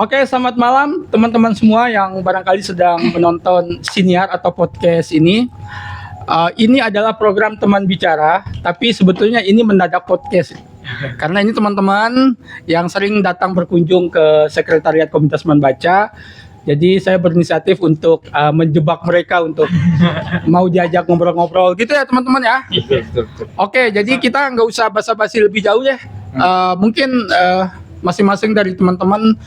Oke, selamat malam teman-teman semua yang barangkali sedang menonton siniar atau podcast ini. Ini adalah program teman bicara, tapi sebetulnya ini mendadak podcast. Karena ini teman-teman yang sering datang berkunjung ke Sekretariat Komunitas Teman Baca. Jadi saya berinisiatif untuk menjebak mereka untuk mau diajak ngobrol-ngobrol gitu ya teman-teman ya. Oke, jadi kita nggak usah basa-basi lebih jauh ya. Mungkin masing-masing dari teman-teman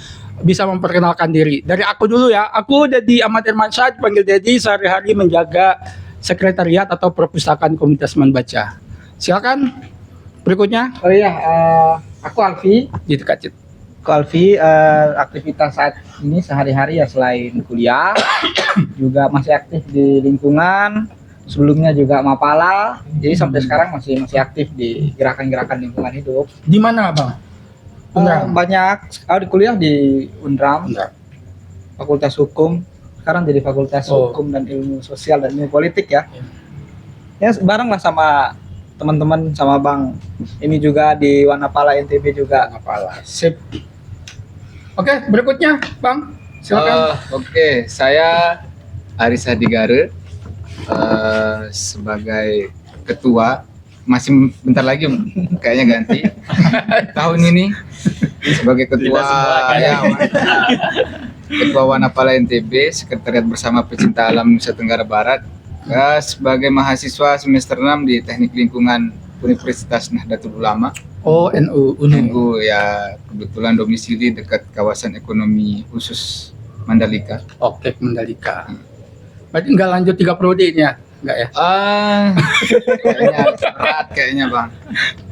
bisa memperkenalkan diri. Dari aku dulu ya. Aku Dedi Ahmad Irmansyah, dipanggil Dedi, sehari-hari menjaga sekretariat atau perpustakaan Komunitas Teman Baca. Silakan berikutnya. Oh iya, aku Alfi. Gitu Kak Cid. Aku Alfi, aktivitas saat ini sehari-hari ya selain kuliah, juga masih aktif di lingkungan. Sebelumnya juga Mapala, jadi sampai sekarang masih aktif di gerakan-gerakan lingkungan hidup. Di mana Bang? Banyak, di kuliah di Unram, Fakultas Hukum. Sekarang jadi Fakultas Hukum dan Ilmu Sosial dan Ilmu Politik ya. Ya bareng lah sama teman-teman, sama Bang. Ini juga di Wanapala NTB juga. Wanapala. Sip. Oke, berikutnya Bang. Silakan. Oke, saya Arisa Digare sebagai ketua. Masih bentar lagi kayaknya ganti tahun ini sebagai ketua Ketua Wanapala NTB, Sekretariat Bersama Pecinta Alam Nusa Tenggara Barat, sebagai mahasiswa semester 6 di Teknik Lingkungan Universitas Nahdlatul Ulama. Oh, NU ya, kebetulan domisili dekat kawasan ekonomi khusus Mandalika. Oke, Mandalika. Berarti nggak lanjut 3 periode ini ya? Enggak ya? Kayaknya Bang.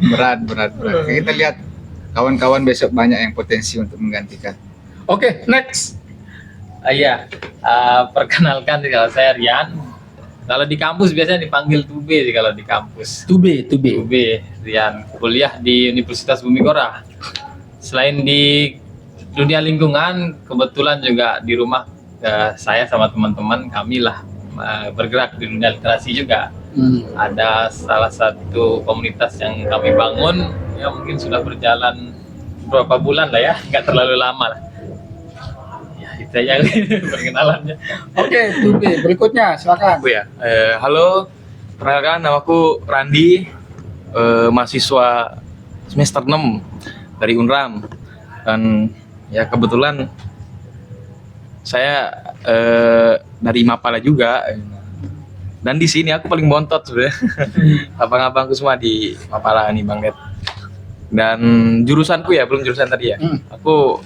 Berat. Kita lihat kawan-kawan besok banyak yang potensi untuk menggantikan. Oke, next. Perkenalkan kalau saya Rian. Kalau di kampus biasanya dipanggil Tube sih kalau di kampus. Tube. Rian, kuliah di Universitas Bumi Kora. Selain di dunia lingkungan, kebetulan juga di rumah saya sama teman-teman kami lah bergerak di dunia literasi juga. Ada salah satu komunitas yang kami bangun, ya mungkin sudah berjalan beberapa bulan lah ya, nggak terlalu lama lah. Ya itu aja perkenalannya. Oke, Tube, berikutnya silakan. Halo, perkenalkan namaku Randi, mahasiswa semester 6 dari Unram, dan ya kebetulan saya dari Mapala juga, dan di sini aku paling bontot sebenarnya. Abang-abangku semua di Mapala nih Bang Net. Dan jurusanku ya belum jurusan tadi ya. Aku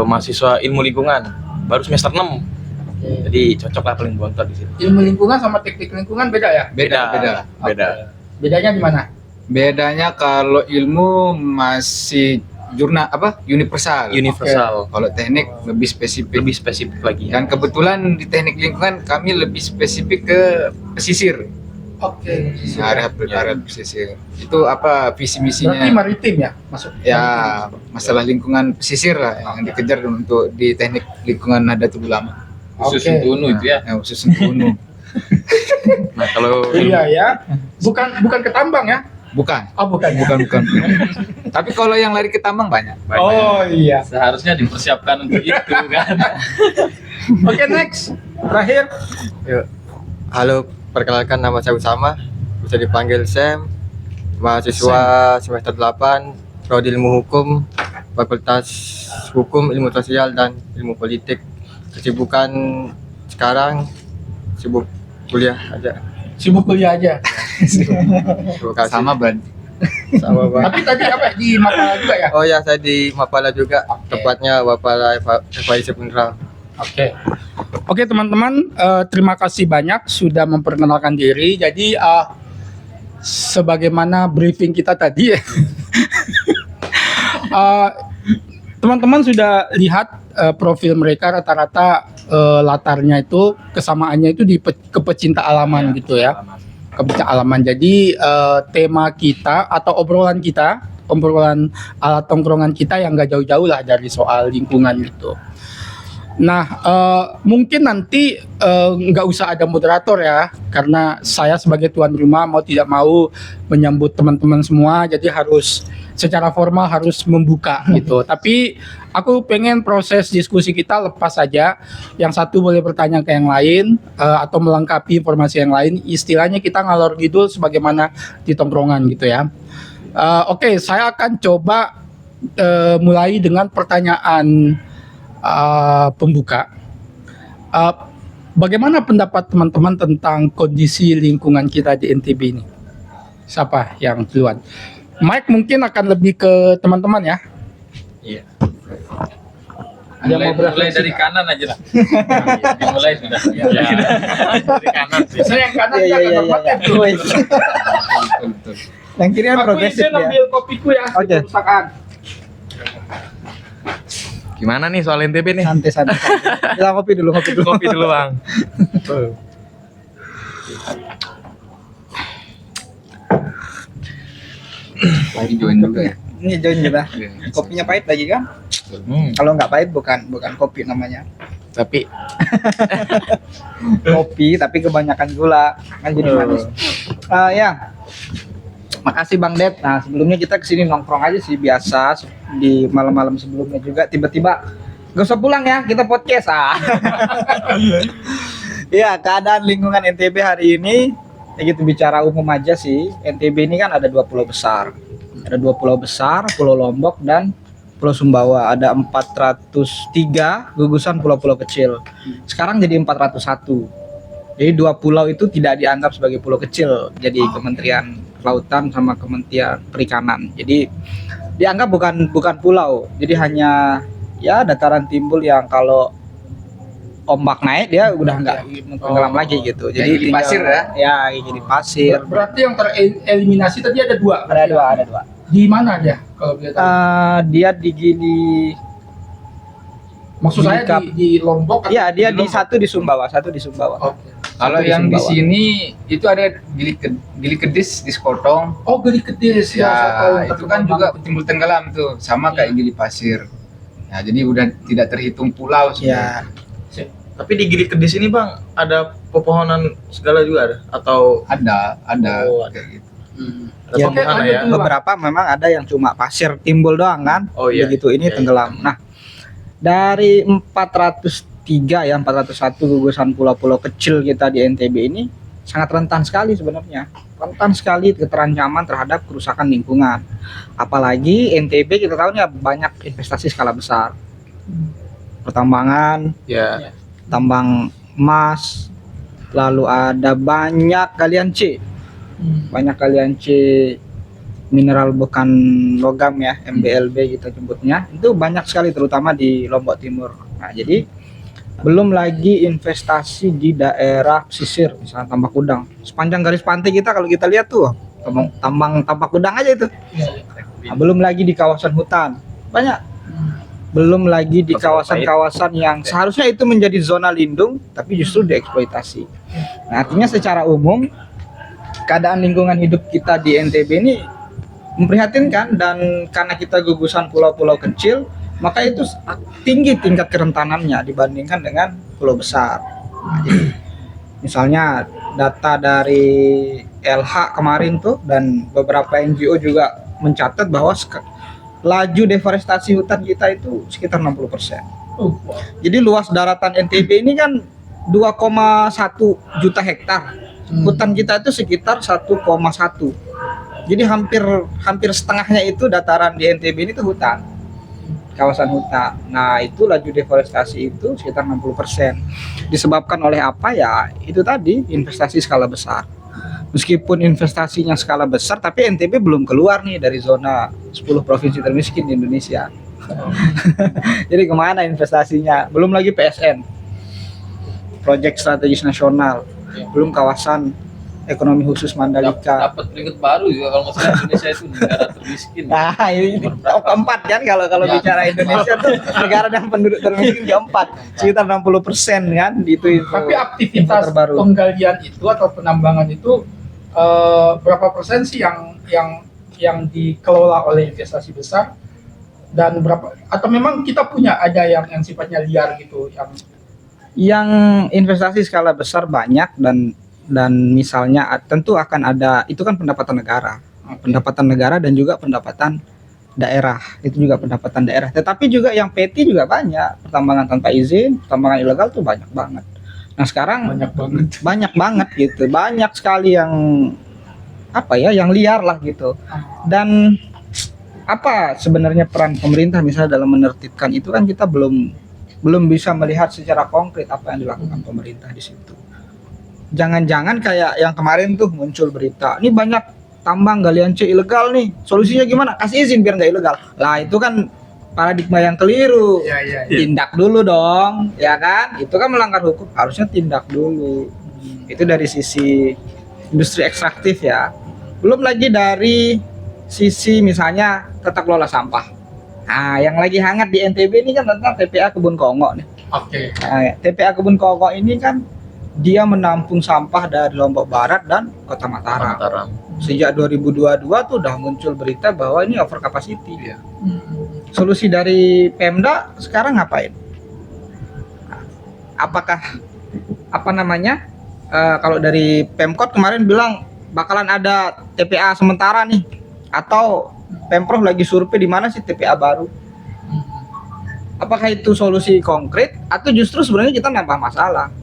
mahasiswa ilmu lingkungan, baru semester 6. Jadi cocok lah paling bontot di sini. Ilmu lingkungan sama teknik lingkungan beda ya? Beda. Bedanya di mana? Bedanya kalau ilmu masih universal. Kalau teknik lebih spesifik lagi. Dan kebetulan di teknik lingkungan kami lebih spesifik ke pesisir. Oke. Area pesisir. Itu apa visi misinya? Berarti maritim ya masuk? Ya, masalah lingkungan pesisir lah yang dikejar untuk di teknik lingkungan Nahdlatul Ulama. Khusus Sentunu itu ya. Khusus Sentunu. Nah, kalau iya ya. Bukan ketambang ya? Bukan. Oh, bukan. Tapi kalau yang lari ke tambang banyak. Oh iya. Seharusnya dipersiapkan untuk itu kan. Oke, next. Terakhir. Halo, perkenalkan nama saya Usama, bisa dipanggil Sam, mahasiswa semester 8, Prodi Ilmu Hukum, Fakultas Hukum, Ilmu Sosial dan Ilmu Politik. Kesibukan sekarang sibuk kuliah aja. Terima kasih. Sama Bang. Tapi tadi apa di Mapala juga ya? Oh ya, saya di Mapala juga, tepatnya Mapala FAIC Unram. Oke teman-teman, terima kasih banyak sudah memperkenalkan diri. Jadi sebagaimana briefing kita tadi, teman-teman sudah lihat profil mereka, rata-rata latarnya itu kesamaannya itu di kepecinta alaman gitu ya. Kepecinta alaman. Jadi tema kita atau obrolan alat tongkrongan kita yang gak jauh-jauh lah dari soal lingkungan gitu. Nah, mungkin nanti nggak usah ada moderator ya, karena saya sebagai tuan rumah mau tidak mau menyambut teman-teman semua, jadi harus secara formal harus membuka gitu. Tapi aku pengen proses diskusi kita lepas saja, yang satu boleh bertanya ke yang lain atau melengkapi informasi yang lain. Istilahnya kita ngalor ngidul sebagaimana di tongkrongan gitu ya. Oke, saya akan coba mulai dengan pertanyaan pembuka. Bagaimana pendapat teman-teman tentang kondisi lingkungan kita di NTB ini? Siapa yang duluan? Mike mungkin akan lebih ke teman-teman ya. Iya. Yang mau Mulai dari kanan aja lah. Dimulai sudah. Ya. Dari kanan sih. Saya yang kanan Iya, dia iya, akan iya, hormatnya iya. tuh. Betul. Yang kiri kan Aku progresif izin ya. ambil kopiku ya. Oke. Perpustakaan. Gimana nih soal NTB nih? Santai. Kita kopi dulu. Kopi dulu bang. Lagi join juga ya. Ini join kita. Iya. Kopinya pahit lagi kan? Hmm, Kalau nggak pahit bukan kopi namanya. tapi Kopi tapi kebanyakan gula kan jadi manis. Ya. Makasih Bang Det. Nah, sebelumnya kita kesini nongkrong aja sih biasa di malam-malam sebelumnya juga tiba-tiba gak usah pulang ya, kita podcast. Iya, keadaan lingkungan NTB hari ini ya gitu bicara umum aja sih. NTB ini kan ada 2 pulau besar. Ada 2 pulau besar, Pulau Lombok dan Pulau Sumbawa. Ada 403 gugusan pulau-pulau kecil. Sekarang jadi 401. Jadi 2 pulau itu tidak dianggap sebagai pulau kecil. Jadi Kementerian Kelautan sama Kementerian Perikanan. Jadi dianggap bukan pulau. Jadi hanya ya dataran timbul yang kalau ombak naik dia udah nggak tenggelam lagi gitu. Jadi Jadi pasir ya? Ya, jadi pasir. Berarti yang tereliminasi tadi ada 2. Ada dua. Di mana dia kalau boleh tahu? Dia di Gili. Maksud saya di Lombok atau Iya, dia di Lombok? satu di Sumbawa, satu di Sumbawa. Oke. Kalau Satu di yang di Sumbawa. sini itu ada Gili Kedis di Sekotong. Oh, Geli Kedis ya. saya tahu. Ya, itu kan juga timbul tenggelam tuh, sama kayak Gili Pasir. Ya, jadi udah tidak terhitung pulau Ya, sudah. tapi di Gili Kedis ini bang ada pepohonan segala juga ada atau Ada Oh, ada. kayak gitu. ada Ya, pepohonan lanjut ya? dulu. beberapa memang ada yang cuma pasir timbul doang kan. Oh, iya. Begitu ini Iya, iya. tenggelam. Nah, dari 403 ya 401 gugusan pulau-pulau kecil kita di NTB ini sangat rentan sekali sebenarnya. Rentan sekali keterancaman terhadap kerusakan lingkungan. Apalagi NTB kita tahu nih banyak investasi skala besar. Pertambangan, Ya. tambang emas, lalu ada banyak galian C. Banyak galian C, mineral bukan logam ya, MBLB kita sebutnya. Itu banyak sekali terutama di Lombok Timur. Nah, jadi belum lagi investasi di daerah pesisir, misalnya Tambak Udang. Sepanjang garis pantai kita kalau kita lihat tuh tambang Tambak Udang aja itu. Nah, belum lagi di kawasan hutan. Banyak. Belum lagi di kawasan-kawasan yang seharusnya itu menjadi zona lindung tapi justru dieksploitasi. Nah, artinya secara umum keadaan lingkungan hidup kita di NTB ini memprihatinkan, dan karena kita gugusan pulau-pulau kecil maka itu tinggi tingkat kerentanannya dibandingkan dengan pulau besar. Nah, jadi misalnya data dari LH kemarin tuh dan beberapa NGO juga mencatat bahwa laju deforestasi hutan kita itu sekitar 60%. Oh, Jadi luas daratan NTB ini kan 2,1 juta hektar. Hutan kita itu sekitar 1,1. Jadi hampir setengahnya itu dataran di NTB ini tuh hutan. Kawasan hutan. Nah, itu laju deforestasi itu sekitar 60%. Disebabkan oleh apa ya? Itu tadi investasi skala besar. Meskipun investasinya skala besar, tapi NTB belum keluar nih dari zona 10 provinsi termiskin di Indonesia. Jadi kemana investasinya? Belum lagi PSN, Proyek Strategis Nasional, belum kawasan ekonomi khusus Mandalika. Dapat peringkat baru juga kalau nggak salah Indonesia itu negara termiskin. Nah, ini top keempat kan kalau Ya. bicara Indonesia tuh negara yang penduduk termiskin keempat, sekitar 60% kan itu. Tapi info aktivitas terbaru. penggalian itu atau penambangan itu berapa persen sih yang dikelola oleh investasi besar? Dan berapa atau memang kita punya ada yang sifatnya liar gitu Yang investasi skala besar banyak dan misalnya tentu akan ada, itu kan pendapatan negara. Pendapatan negara dan juga pendapatan daerah. Itu juga pendapatan daerah. Tetapi juga yang petty juga banyak. Pertambangan tanpa izin, pertambangan ilegal tuh banyak banget. Nah, sekarang banyak banget gitu. Banyak sekali yang yang liar lah gitu. Dan apa sebenarnya peran pemerintah misalnya dalam menertibkan itu, kan kita belum bisa melihat secara konkret apa yang dilakukan pemerintah di situ. Jangan-jangan kayak yang kemarin tuh muncul berita, ini banyak tambang galian C ilegal nih, solusinya gimana? Kasih izin biar nggak ilegal. Lah itu kan paradigma yang keliru. Tindak dulu dong, ya kan? Itu kan melanggar hukum, harusnya tindak dulu. Itu dari sisi industri ekstraktif ya. Belum lagi dari sisi misalnya tata kelola sampah. Nah, yang lagi hangat di NTB ini kan tentang TPA Kebun Kongo nih. Oke. Nah, TPA Kebun Kongo ini kan dia menampung sampah dari Lombok Barat dan Kota Mataram. Sejak 2022 tuh udah muncul berita bahwa ini over capacity. Solusi dari Pemda sekarang ngapain? Apakah kalau dari Pemkot kemarin bilang bakalan ada TPA sementara nih, atau Pemprov lagi survei di mana sih TPA baru? Apakah itu solusi konkret atau justru sebenarnya kita nambah masalah?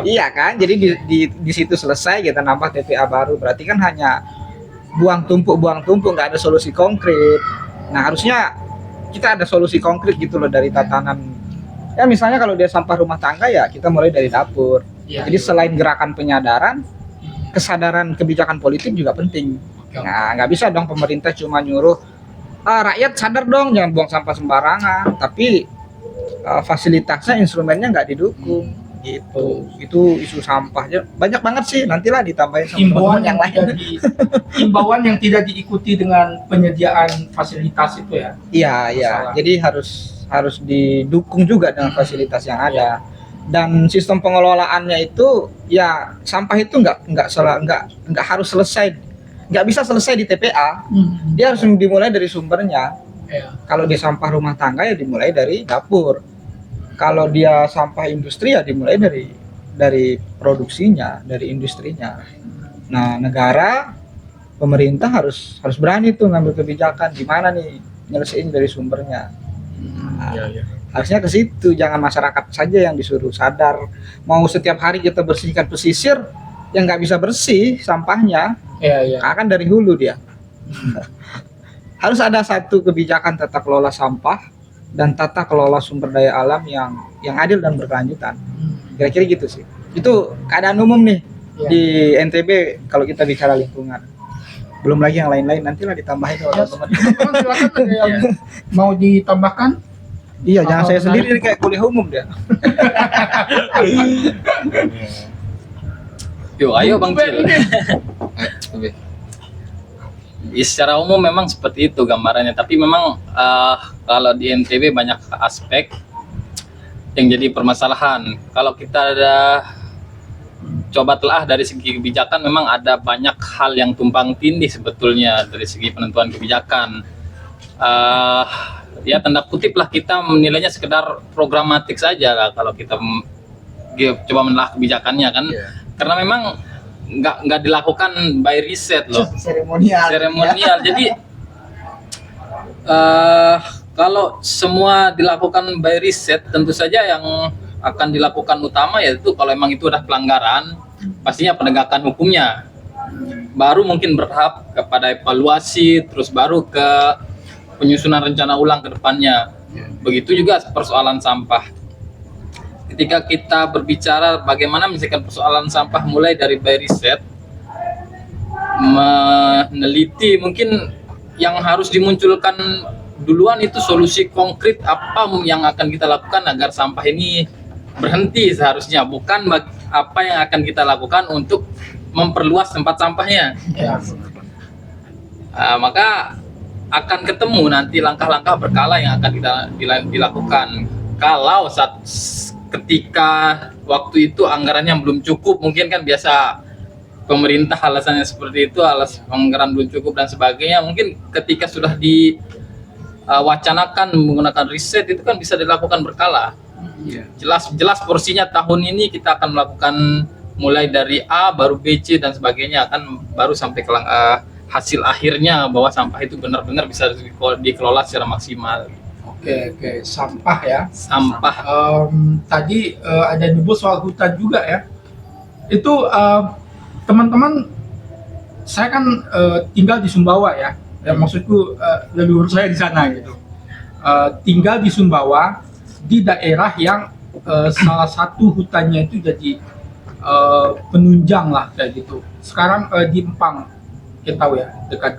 Iya kan, jadi di situ selesai kita nambah TPA baru, berarti kan hanya buang tumpuk nggak ada solusi konkret. Nah, harusnya kita ada solusi konkret gitu loh dari tatanan. Ya misalnya kalau dia sampah rumah tangga ya kita mulai dari dapur. Jadi selain gerakan penyadaran, kesadaran kebijakan politik juga penting. Nah, nggak bisa dong pemerintah cuma nyuruh rakyat sadar dong jangan buang sampah sembarangan, tapi fasilitasnya, instrumennya nggak didukung. Gitu. Itu isu sampahnya banyak banget sih, nantilah ditambahin sama Himbauan yang lain. Himbauan yang tidak diikuti dengan penyediaan fasilitas itu ya. Iya. Jadi harus didukung juga dengan fasilitas yang ada. Dan sistem pengelolaannya itu ya, sampah itu nggak harus selesai, nggak bisa selesai di TPA. Dia harus dimulai dari sumbernya. Kalau dia sampah rumah tangga ya dimulai dari dapur. Kalau dia sampah industri ya dimulai dari produksinya, dari industrinya. Nah, negara, pemerintah harus berani tuh ngambil kebijakan di mana nih nyelesain dari sumbernya. Harusnya ke situ, jangan masyarakat saja yang disuruh sadar. Mau setiap hari kita bersihkan pesisir, yang nggak bisa bersih sampahnya, akan dari hulu dia. Harus ada satu kebijakan tata kelola sampah dan tata kelola sumber daya alam yang adil dan berkelanjutan. Kira-kira gitu sih. Itu keadaan umum nih di NTB kalau kita bicara lingkungan. Belum lagi yang lain-lain, nantilah ditambahin oleh teman-teman. Silakan ada yang mau ditambahkan. Iya, jangan saya sendiri kayak kuliah umum dia. Yuk, ayo Bang Cil. Ya, secara umum memang seperti itu gambarannya, tapi memang kalau di NTB banyak aspek yang jadi permasalahan. Kalau kita ada coba telah dari segi kebijakan, memang ada banyak hal yang tumpang tindih sebetulnya dari segi penentuan kebijakan. Ya tanda kutip lah kita menilainya sekedar programatik saja lah kalau kita coba menelaah kebijakannya kan. Karena memang nggak dilakukan by riset loh, seremonial. Jadi kalau semua dilakukan by riset, tentu saja yang akan dilakukan utama yaitu kalau memang itu udah pelanggaran, pastinya penegakan hukumnya, baru mungkin bertahap kepada evaluasi, terus baru ke penyusunan rencana ulang ke depannya. Begitu juga persoalan sampah. Ketika kita berbicara bagaimana menyelesaikan persoalan sampah mulai dari by riset, meneliti mungkin yang harus dimunculkan duluan itu solusi konkret apa yang akan kita lakukan agar sampah ini berhenti seharusnya, bukan apa yang akan kita lakukan untuk memperluas tempat sampahnya. Maka akan ketemu nanti langkah-langkah berkala yang akan kita dilakukan. Kalau ketika waktu itu anggarannya belum cukup, mungkin kan biasa pemerintah alasannya seperti itu, anggaran belum cukup dan sebagainya. Mungkin ketika sudah wacanakan menggunakan riset itu kan bisa dilakukan berkala. Jelas porsinya tahun ini kita akan melakukan mulai dari A baru B, C dan sebagainya, kan baru sampai ke hasil akhirnya bahwa sampah itu benar-benar bisa dikelola secara maksimal. Oke, sampah ya. Sampah. Tadi ada nyebut soal hutan juga ya. Itu teman-teman, saya kan tinggal di Sumbawa ya. Maksudku leluhur saya di sana gitu. Tinggal di Sumbawa di daerah yang salah satu hutannya itu jadi penunjang lah kayak gitu. Sekarang di Empang, kita tahu ya, dekat.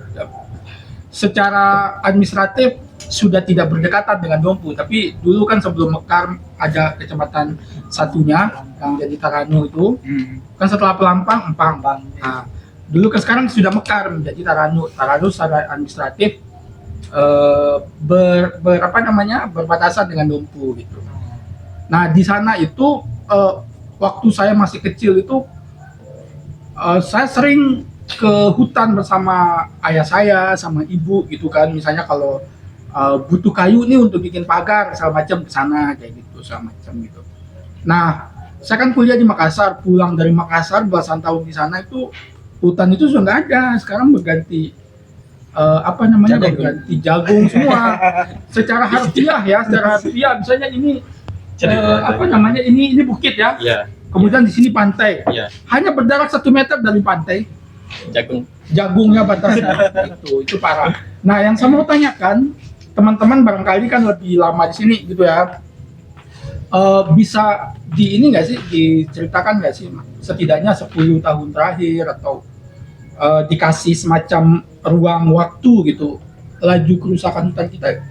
Secara administratif sudah tidak berdekatan dengan Dompu, tapi dulu kan sebelum mekar ada kecamatan satunya yang jadi Taranu itu, kan setelah Pelampang Empang. Nah, dulu kan sekarang sudah mekar menjadi Taranu. Taranu secara administratif berbatasan dengan Dompu gitu. Nah di sana itu waktu saya masih kecil itu saya sering ke hutan bersama ayah saya sama ibu gitu kan. Misalnya kalau butuh kayu nih untuk bikin pagar segala macam, ke sana kayak gitu segala macam gitu. Nah saya kan kuliah di Makassar, pulang dari Makassar belasan tahun di sana itu hutan itu sudah nggak ada. Sekarang berganti berganti jagung semua. Secara harfiah ya, misalnya ini ini bukit ya. Iya. Kemudian di sini pantai. Iya. Hanya berjarak 1 meter dari pantai. Jagungnya batasnya. itu parah. Nah, yang saya mau tanyakan, teman-teman barangkali kan lebih lama di sini gitu ya. Bisa diceritakan nggak sih setidaknya 10 tahun terakhir atau dikasih semacam ruang waktu gitu, laju kerusakan hutan kita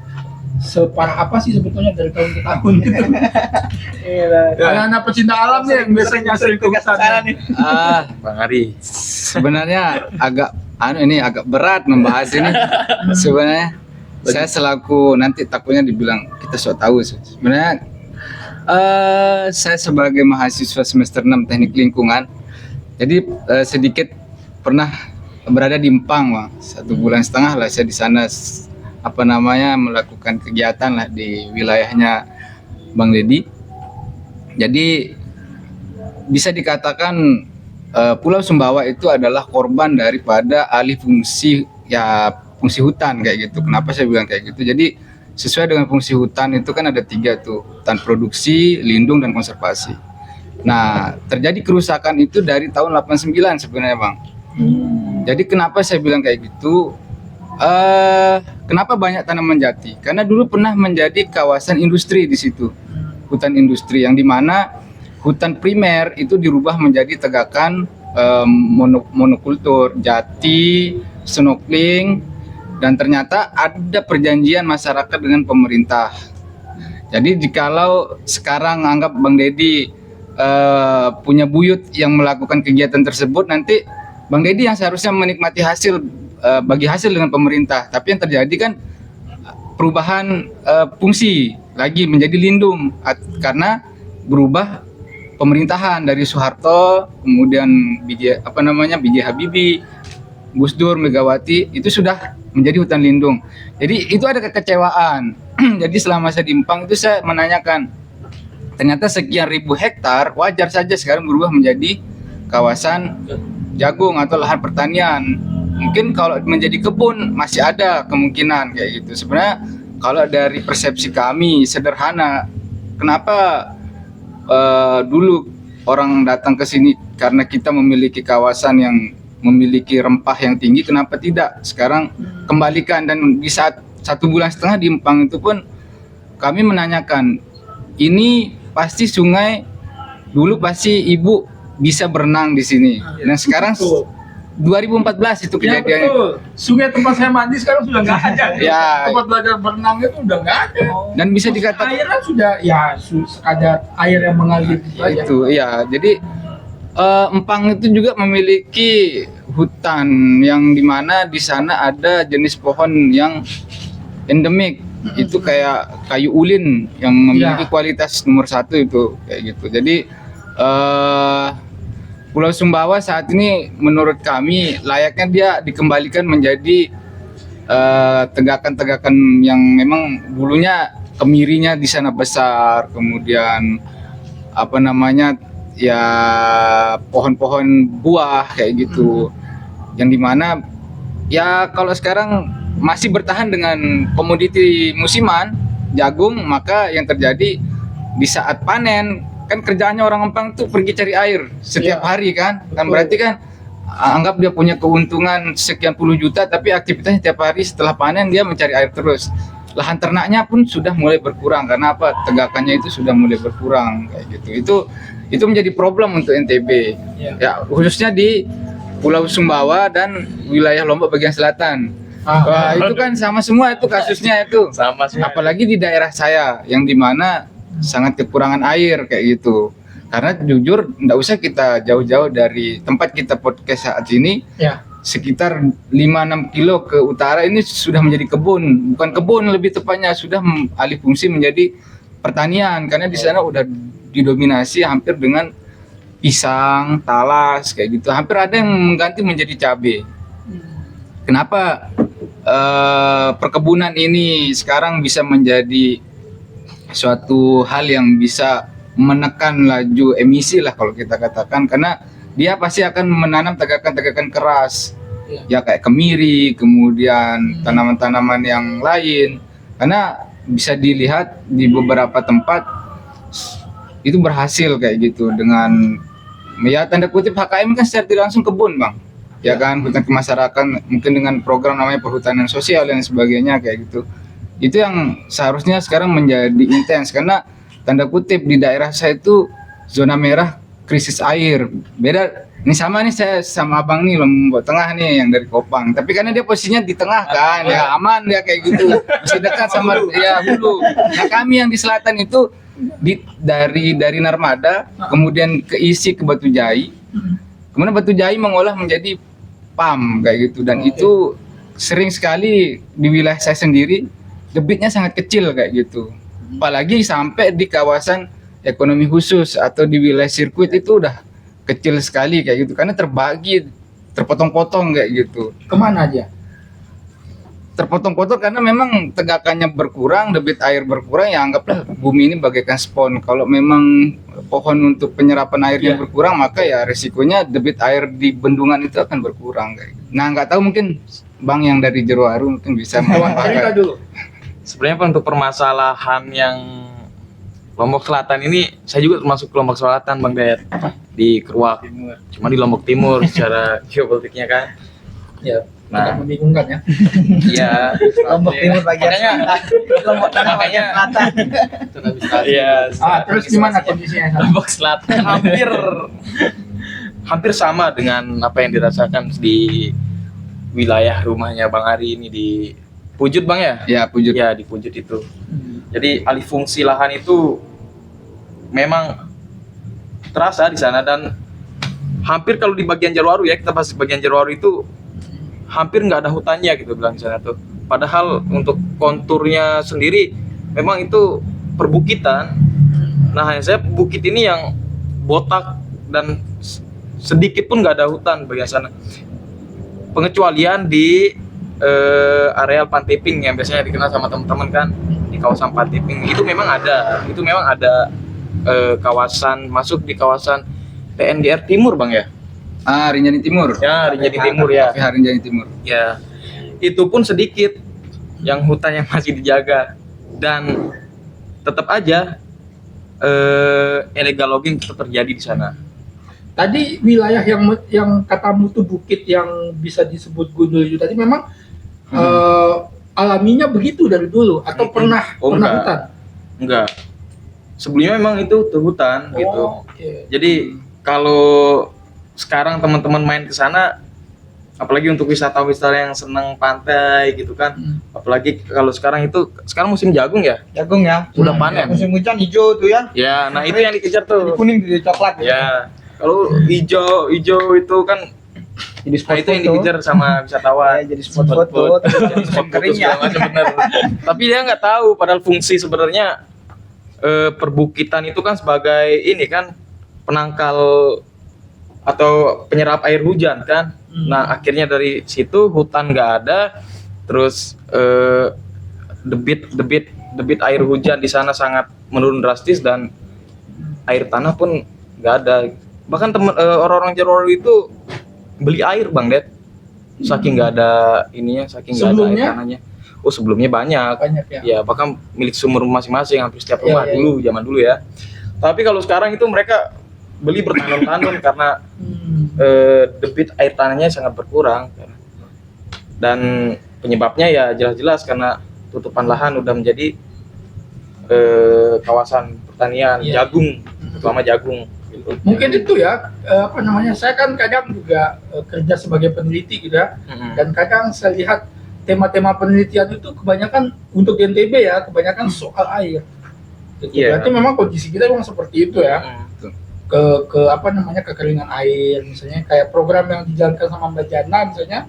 separah apa sih sebetulnya dari tahun ke tahun gitu. Anak-anak pecinta alam nih yang biasanya sering ke hutan nih. Bang Ari. Sebenarnya agak berat membahas ini. Sebenarnya saya selaku, nanti takutnya dibilang kita sok tahu. Sebenarnya saya sebagai mahasiswa semester 6 Teknik Lingkungan, jadi sedikit pernah berada di Empang, Bang. 1,5 bulan lah saya di sana melakukan kegiatan lah di wilayahnya Bang Dedi. Jadi bisa dikatakan Pulau Sumbawa itu adalah korban daripada alih fungsi hutan kayak gitu. Kenapa saya bilang kayak gitu? Jadi sesuai dengan fungsi hutan itu kan ada 3 tuh, hutan produksi, lindung, dan konservasi. Nah, terjadi kerusakan itu dari tahun 89 sebenarnya, Bang. Jadi kenapa saya bilang kayak gitu? Kenapa banyak tanaman jati? Karena dulu pernah menjadi kawasan industri di situ, hutan industri, yang dimana hutan primer itu dirubah menjadi tegakan monokultur, jati, snorkeling, dan ternyata ada perjanjian masyarakat dengan pemerintah. Jadi jikalau sekarang anggap Bang Dedi punya buyut yang melakukan kegiatan tersebut, nanti Bang Dedi yang seharusnya menikmati bagi hasil dengan pemerintah, tapi yang terjadi kan perubahan fungsi lagi menjadi lindung karena berubah pemerintahan dari Soeharto, kemudian B.J. Habibie, Gus Dur, Megawati, itu sudah menjadi hutan lindung. Jadi itu ada kekecewaan. Jadi selama saya di Empang itu saya menanyakan, ternyata sekian ribu hektar wajar saja sekarang berubah menjadi kawasan jagung atau lahan pertanian. Mungkin kalau menjadi kebun masih ada kemungkinan kayak gitu. Sebenarnya kalau dari persepsi kami sederhana, kenapa dulu orang datang ke sini karena kita memiliki kawasan yang memiliki rempah yang tinggi, kenapa tidak sekarang kembalikan? Dan di saat 1,5 bulan di Empang itu pun kami menanyakan, ini pasti sungai dulu pasti ibu bisa berenang di sini. Dan sekarang 2014 itu kejadiannya. Ya, betul. Sungai tempat saya mandi sekarang sudah nggak ada. Ya. Tempat belajar berenang itu udah nggak ada. Dan bisa dikatakan airnya sudah sekadar air yang mengalir saja. Itu iya. Jadi Empang itu juga memiliki hutan yang dimana di sana ada jenis pohon yang endemik. Itu kayak kayu ulin yang memiliki kualitas nomor 1 itu kayak gitu. Jadi Pulau Sumbawa saat ini menurut kami layaknya dia dikembalikan menjadi tegakan-tegakan yang memang dulunya kemirinya di sana besar, kemudian apa namanya ya pohon-pohon buah kayak gitu, yang dimana ya kalau sekarang masih bertahan dengan komoditi musiman jagung, maka yang terjadi di saat panen kan kerjaannya orang Empang tuh pergi cari air setiap hari kan, berarti kan anggap dia punya keuntungan sekian puluh juta, tapi aktivitasnya tiap hari setelah panen dia mencari air terus. Lahan ternaknya pun sudah mulai berkurang karena apa? Tegakannya itu sudah mulai berkurang kayak gitu. Itu menjadi problem untuk NTB. Ya, khususnya di Pulau Sumbawa dan wilayah Lombok bagian selatan. Wah, itu kan sama semua itu kasusnya itu. Sama semua. Apalagi di daerah saya yang dimana sangat kekurangan air kayak gitu. Karena jujur nggak usah kita jauh-jauh dari tempat kita podcast saat ini, sekitar 5-6 kilo ke utara ini sudah menjadi kebun, bukan kebun lebih tepatnya sudah alih fungsi menjadi pertanian, karena di sana udah didominasi hampir dengan pisang, talas kayak gitu, hampir ada yang mengganti menjadi cabai. Kenapa perkebunan ini sekarang bisa menjadi suatu hal yang bisa menekan laju emisi lah kalau kita katakan, karena dia pasti akan menanam tegakan-tegakan keras ya kayak kemiri, kemudian tanaman-tanaman yang lain, karena bisa dilihat di beberapa tempat itu berhasil kayak gitu dengan ya tanda kutip HKM kan secara tidak langsung kebun bang, ya kan, hutan kemasyarakatan mungkin dengan program namanya perhutanan sosial dan sebagainya kayak gitu. Itu yang seharusnya sekarang menjadi intens, karena tanda kutip di daerah saya itu zona merah krisis air. Beda ini sama nih saya sama abang nih Lombok Tengah nih yang dari Kopang. Tapi karena dia posisinya di tengah kan, ya aman dia kayak gitu. Masih dekat sama ya Hulu. Nah kami yang di selatan itu dari Narmada kemudian keisi ke Batu Jai. Kemudian Batu Jai mengolah menjadi PAM kayak gitu, dan itu sering sekali di wilayah saya sendiri debitnya sangat kecil kayak gitu. Apalagi sampai di kawasan ekonomi khusus atau di wilayah sirkuit itu udah kecil sekali kayak gitu, karena terbagi, terpotong-potong kayak gitu. Kemana aja? Terpotong-potong karena memang tegakannya berkurang, debit air berkurang, ya anggaplah bumi ini bagaikan spons. Kalau memang pohon untuk penyerapan airnya berkurang, maka ya resikonya debit air di bendungan itu akan berkurang kayak gitu. Nah nggak tahu, mungkin Bang yang dari Jerowaru mungkin bisa Cerita dulu. Sebenarnya Pak, untuk permasalahan yang Lombok Selatan ini, saya juga termasuk Lombok Selatan Bang Dayat, di Keruak. Cuma di Lombok Timur secara geopolitiknya kan. Ya, Nah, membingungkan ya. iya. Lombok Timur bagian selatan, Lombok Tengah bagian selatan. Iya. Terus gimana kondisinya? Lombok Selatan. hampir sama dengan apa yang dirasakan di wilayah rumahnya Bang Ari ini di Pujut Bang ya? Ya Pujut. Ya di Pujut itu. Jadi alih fungsi lahan itu memang terasa di sana, dan hampir kalau di bagian Jerowaru ya, kita bahas bagian Jerowaru itu hampir nggak ada hutannya gitu bilang di sana tuh. Padahal untuk konturnya sendiri memang itu perbukitan. Nah hanya saya bukit ini yang botak dan sedikit pun nggak ada hutan bagian sana. Pengecualian di areal Pantiping yang biasanya dikenal sama teman-teman kan, di kawasan Pantiping itu memang ada kawasan masuk di kawasan TNGR Timur Bang ya. Rinjani Timur. Ya, Rinjani Timur ya. Rinjani Timur. Ya, itu pun sedikit yang hutan yang masih dijaga, dan tetap aja illegal logging tetap terjadi di sana. Tadi wilayah yang katamu tuh bukit yang bisa disebut gundul itu tadi memang alaminya begitu dari dulu atau pernah enggak. hutan? Enggak. Sebelumnya memang itu tuh hutan gitu. Oke. Jadi kalau sekarang teman-teman main ke sana, apalagi untuk wisatawan yang senang pantai gitu kan, apalagi kalau sekarang musim jagung ya, Jagung ya. udah panen. Musim hujan hijau tuh ya. Ya, nah itu yang dikejar Jadi tuh. kuning jadi coklat. Gitu. Ya, kalau hijau itu kan, Jadi nah itu yang dikejar sama wisatawan. Jadi spot foto. Jadi spot foto segala macam, bener. Tapi dia nggak tahu padahal fungsi sebenarnya perbukitan itu kan sebagai ini kan penangkal atau penyerap air hujan kan. Nah akhirnya dari situ hutan nggak ada, Terus debit air hujan di sana sangat menurun drastis dan air tanah pun nggak ada. Bahkan orang-orang Jarwo itu beli air Bang Det, saking nggak ada ininya, saking nggak ada air Sebelumnya? tanahnya. Oh sebelumnya banyak. Banyak ya. Ya bahkan milik sumur masing-masing hampir setiap Iya, rumah iya. dulu, zaman dulu ya. Tapi kalau sekarang itu mereka beli bertahun-tahun karena debit air tanahnya sangat berkurang. Dan penyebabnya ya jelas-jelas karena tutupan lahan udah menjadi kawasan pertanian Iya. jagung, terutama jagung. Mungkin itu ya, apa namanya, saya kan kadang juga kerja sebagai peneliti gitu ya, Mm-mm. dan kadang saya lihat tema-tema penelitian itu kebanyakan untuk di NTB ya, kebanyakan soal air. Gitu. Iya. Berarti memang kondisi kita memang seperti itu ya, Betul. ke apa namanya, kekeringan air, misalnya kayak program yang dijalankan sama Mbak Jana misalnya,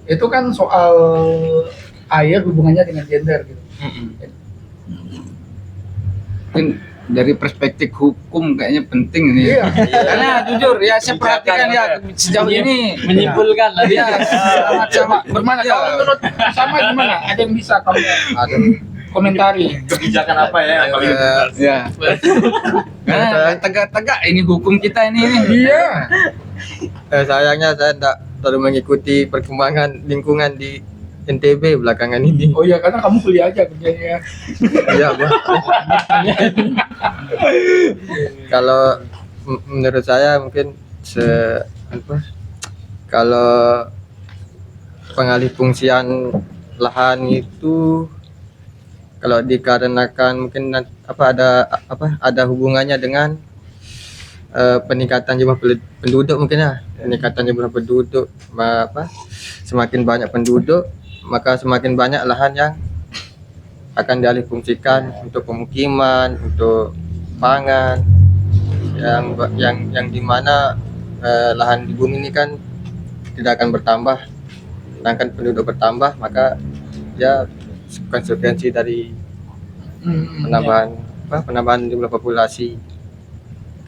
itu kan soal air hubungannya dengan gender gitu. Mm-mm. Mungkin dari perspektif hukum kayaknya penting ini. Iya. Karena jujur ya saya perhatikan ya sejauh ini Menyimpulkan lah ya sama Gimana kalau menurut sama gimana? Ada yang bisa kamu Ada. komentari? kebijakan apa ya yang paling ya. Karena tegak-tegak ini hukum kita ini. Iya. Sayangnya saya tidak terlalu mengikuti perkembangan lingkungan di NTB belakangan ini. Oh iya, karena kamu kuliah aja kerjanya. Iya, Bang. Kalau menurut saya mungkin kalau pengalih fungsian lahan itu kalau dikarenakan mungkin ada hubungannya dengan peningkatan jumlah penduduk mungkin ya, peningkatan jumlah penduduk, semakin banyak penduduk maka semakin banyak lahan yang akan dialih fungsikan untuk pemukiman, untuk pangan, yang dimana lahan di bumi ini kan tidak akan bertambah, sedangkan penduduk bertambah maka ya konsekuensi dari penambahan jumlah populasi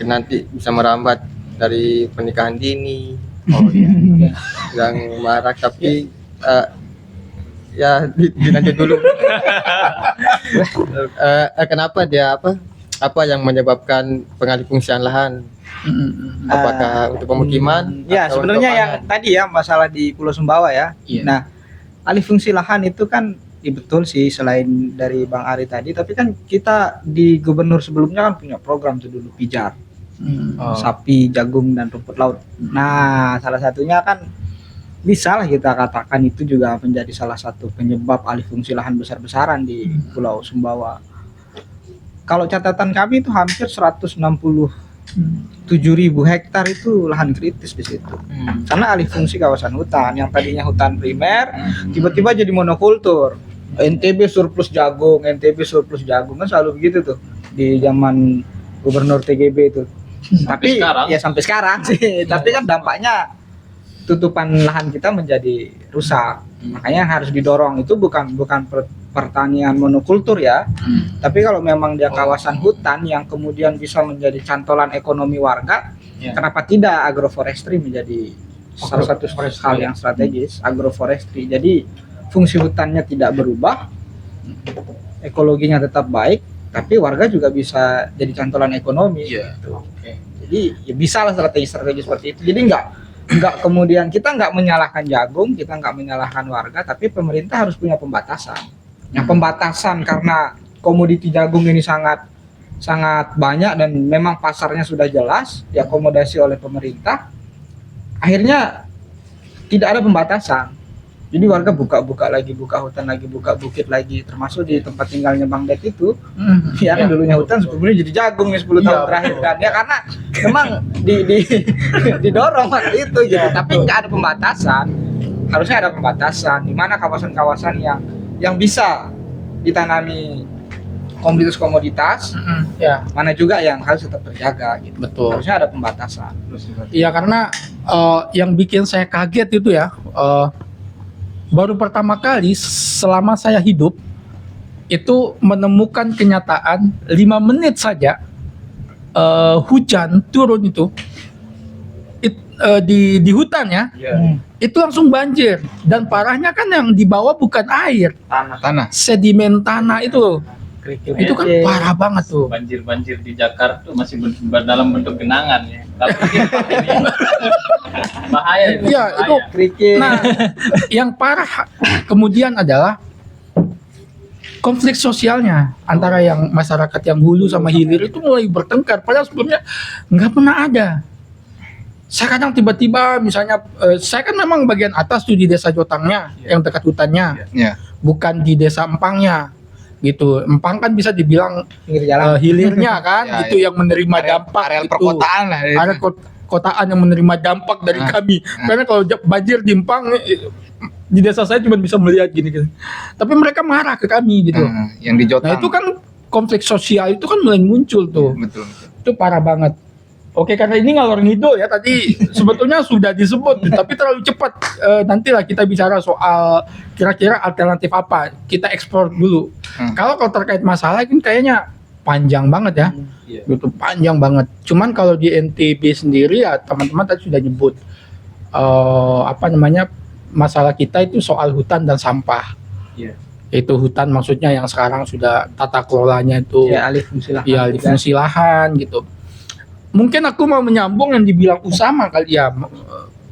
nanti bisa merambat dari pernikahan dini yang marak, tapi ya dilanjut dulu. Kenapa dia apa yang menyebabkan pengalih fungsian lahan? Apakah untuk pemukiman? Ya, atau sebenarnya untuk yang pangan? tadi ya masalah di Pulau Sumbawa ya. Iya. Nah, alih fungsi lahan itu kan ya betul sih, selain dari Bang Ari tadi, tapi kan kita di gubernur sebelumnya kan punya program tuh dulu pijar. Sapi, jagung dan rumput laut. Nah, salah satunya kan bisa lah kita katakan itu juga menjadi salah satu penyebab alih fungsi lahan besar-besaran di Pulau Sumbawa. Kalau catatan kami itu hampir 167.000 hektar itu lahan kritis di situ. Karena alih fungsi kawasan hutan yang tadinya hutan primer tiba-tiba jadi monokultur. NTB surplus jagung kan selalu begitu tuh di zaman Gubernur TGB itu. Tapi sekarang. ya sampai sekarang sih. Tapi kan dampaknya tutupan lahan kita menjadi rusak. Makanya harus didorong, itu bukan pertanian monokultur ya. Tapi kalau memang dia kawasan hutan yang kemudian bisa menjadi cantolan ekonomi warga, kenapa tidak agroforestry menjadi salah satu hal yang strategis, agroforestry. Jadi fungsi hutannya tidak berubah, ekologinya tetap baik, tapi warga juga bisa jadi cantolan ekonomi. Gitu. Jadi ya bisa lah strategi-strategi seperti itu. Jadi enggak kemudian kita enggak menyalahkan jagung, kita enggak menyalahkan warga, tapi pemerintah harus punya pembatasan. Yang pembatasan karena komoditi jagung ini sangat banyak dan memang pasarnya sudah jelas diakomodasi oleh pemerintah. Akhirnya tidak ada pembatasan. Jadi warga buka hutan lagi, buka bukit lagi, termasuk di tempat tinggalnya Bang Det itu. Ya kan dulunya hutan, sebelumnya jadi jagung nih 10 tahun terakhir kan. Ya karena memang didorong waktu itu gitu. Tapi nggak ada pembatasan. Harusnya ada pembatasan di mana kawasan-kawasan yang bisa ditanami komoditas, Ya, mana juga yang harus tetap terjaga gitu. betul. Harusnya ada pembatasan. Iya, karena yang bikin saya kaget itu ya, baru pertama kali selama saya hidup itu menemukan kenyataan 5 menit saja hujan turun itu di hutan ya, itu langsung banjir. Dan parahnya kan yang di bawah bukan air, Tanah. sedimen tanah itu loh. Itu kan parah banget tuh. Banjir-banjir di Jakarta tuh masih dalam bentuk genangan ya. Tapi ini bahaya itu. Iya, bahaya. itu. Kerikil. Nah, yang parah kemudian adalah konflik sosialnya antara yang masyarakat yang hulu sama hilir itu mulai bertengkar. Padahal sebelumnya nggak pernah ada. Sekarang tiba-tiba misalnya, saya kan memang bagian atas tuh di desa Jotangnya, yang dekat hutannya, Ya. bukan di desa Empangnya. Gitu, Empang kan bisa dibilang Pinggir jalan. hilirnya kan, Ya, itu yang menerima dampak, Areal gitu. perkotaan lah. Area kotaan yang menerima dampak dari kami. Karena kalau banjir di Empang, di desa saya cuma bisa melihat gini. Tapi mereka marah ke kami gitu. Yang di Jotang. Nah itu kan konflik sosial itu kan mulai muncul tuh. Betul. Itu parah banget. Oke, karena ini ngalor ngidul ya, tadi sebetulnya sudah disebut, tapi terlalu cepat. Nantilah kita bicara soal kira-kira alternatif apa. Kita eksplor dulu. Kalau terkait masalah ini kayaknya panjang banget ya. Gitu, panjang banget. Cuman kalau di NTB sendiri ya teman-teman tadi sudah nyebut masalah kita itu soal hutan dan sampah. Itu hutan maksudnya yang sekarang sudah tata kelolanya itu Ya, alih fungsi lahan. ya alih fungsi lahan gitu. Mungkin aku mau menyambung yang dibilang Usama kali ya,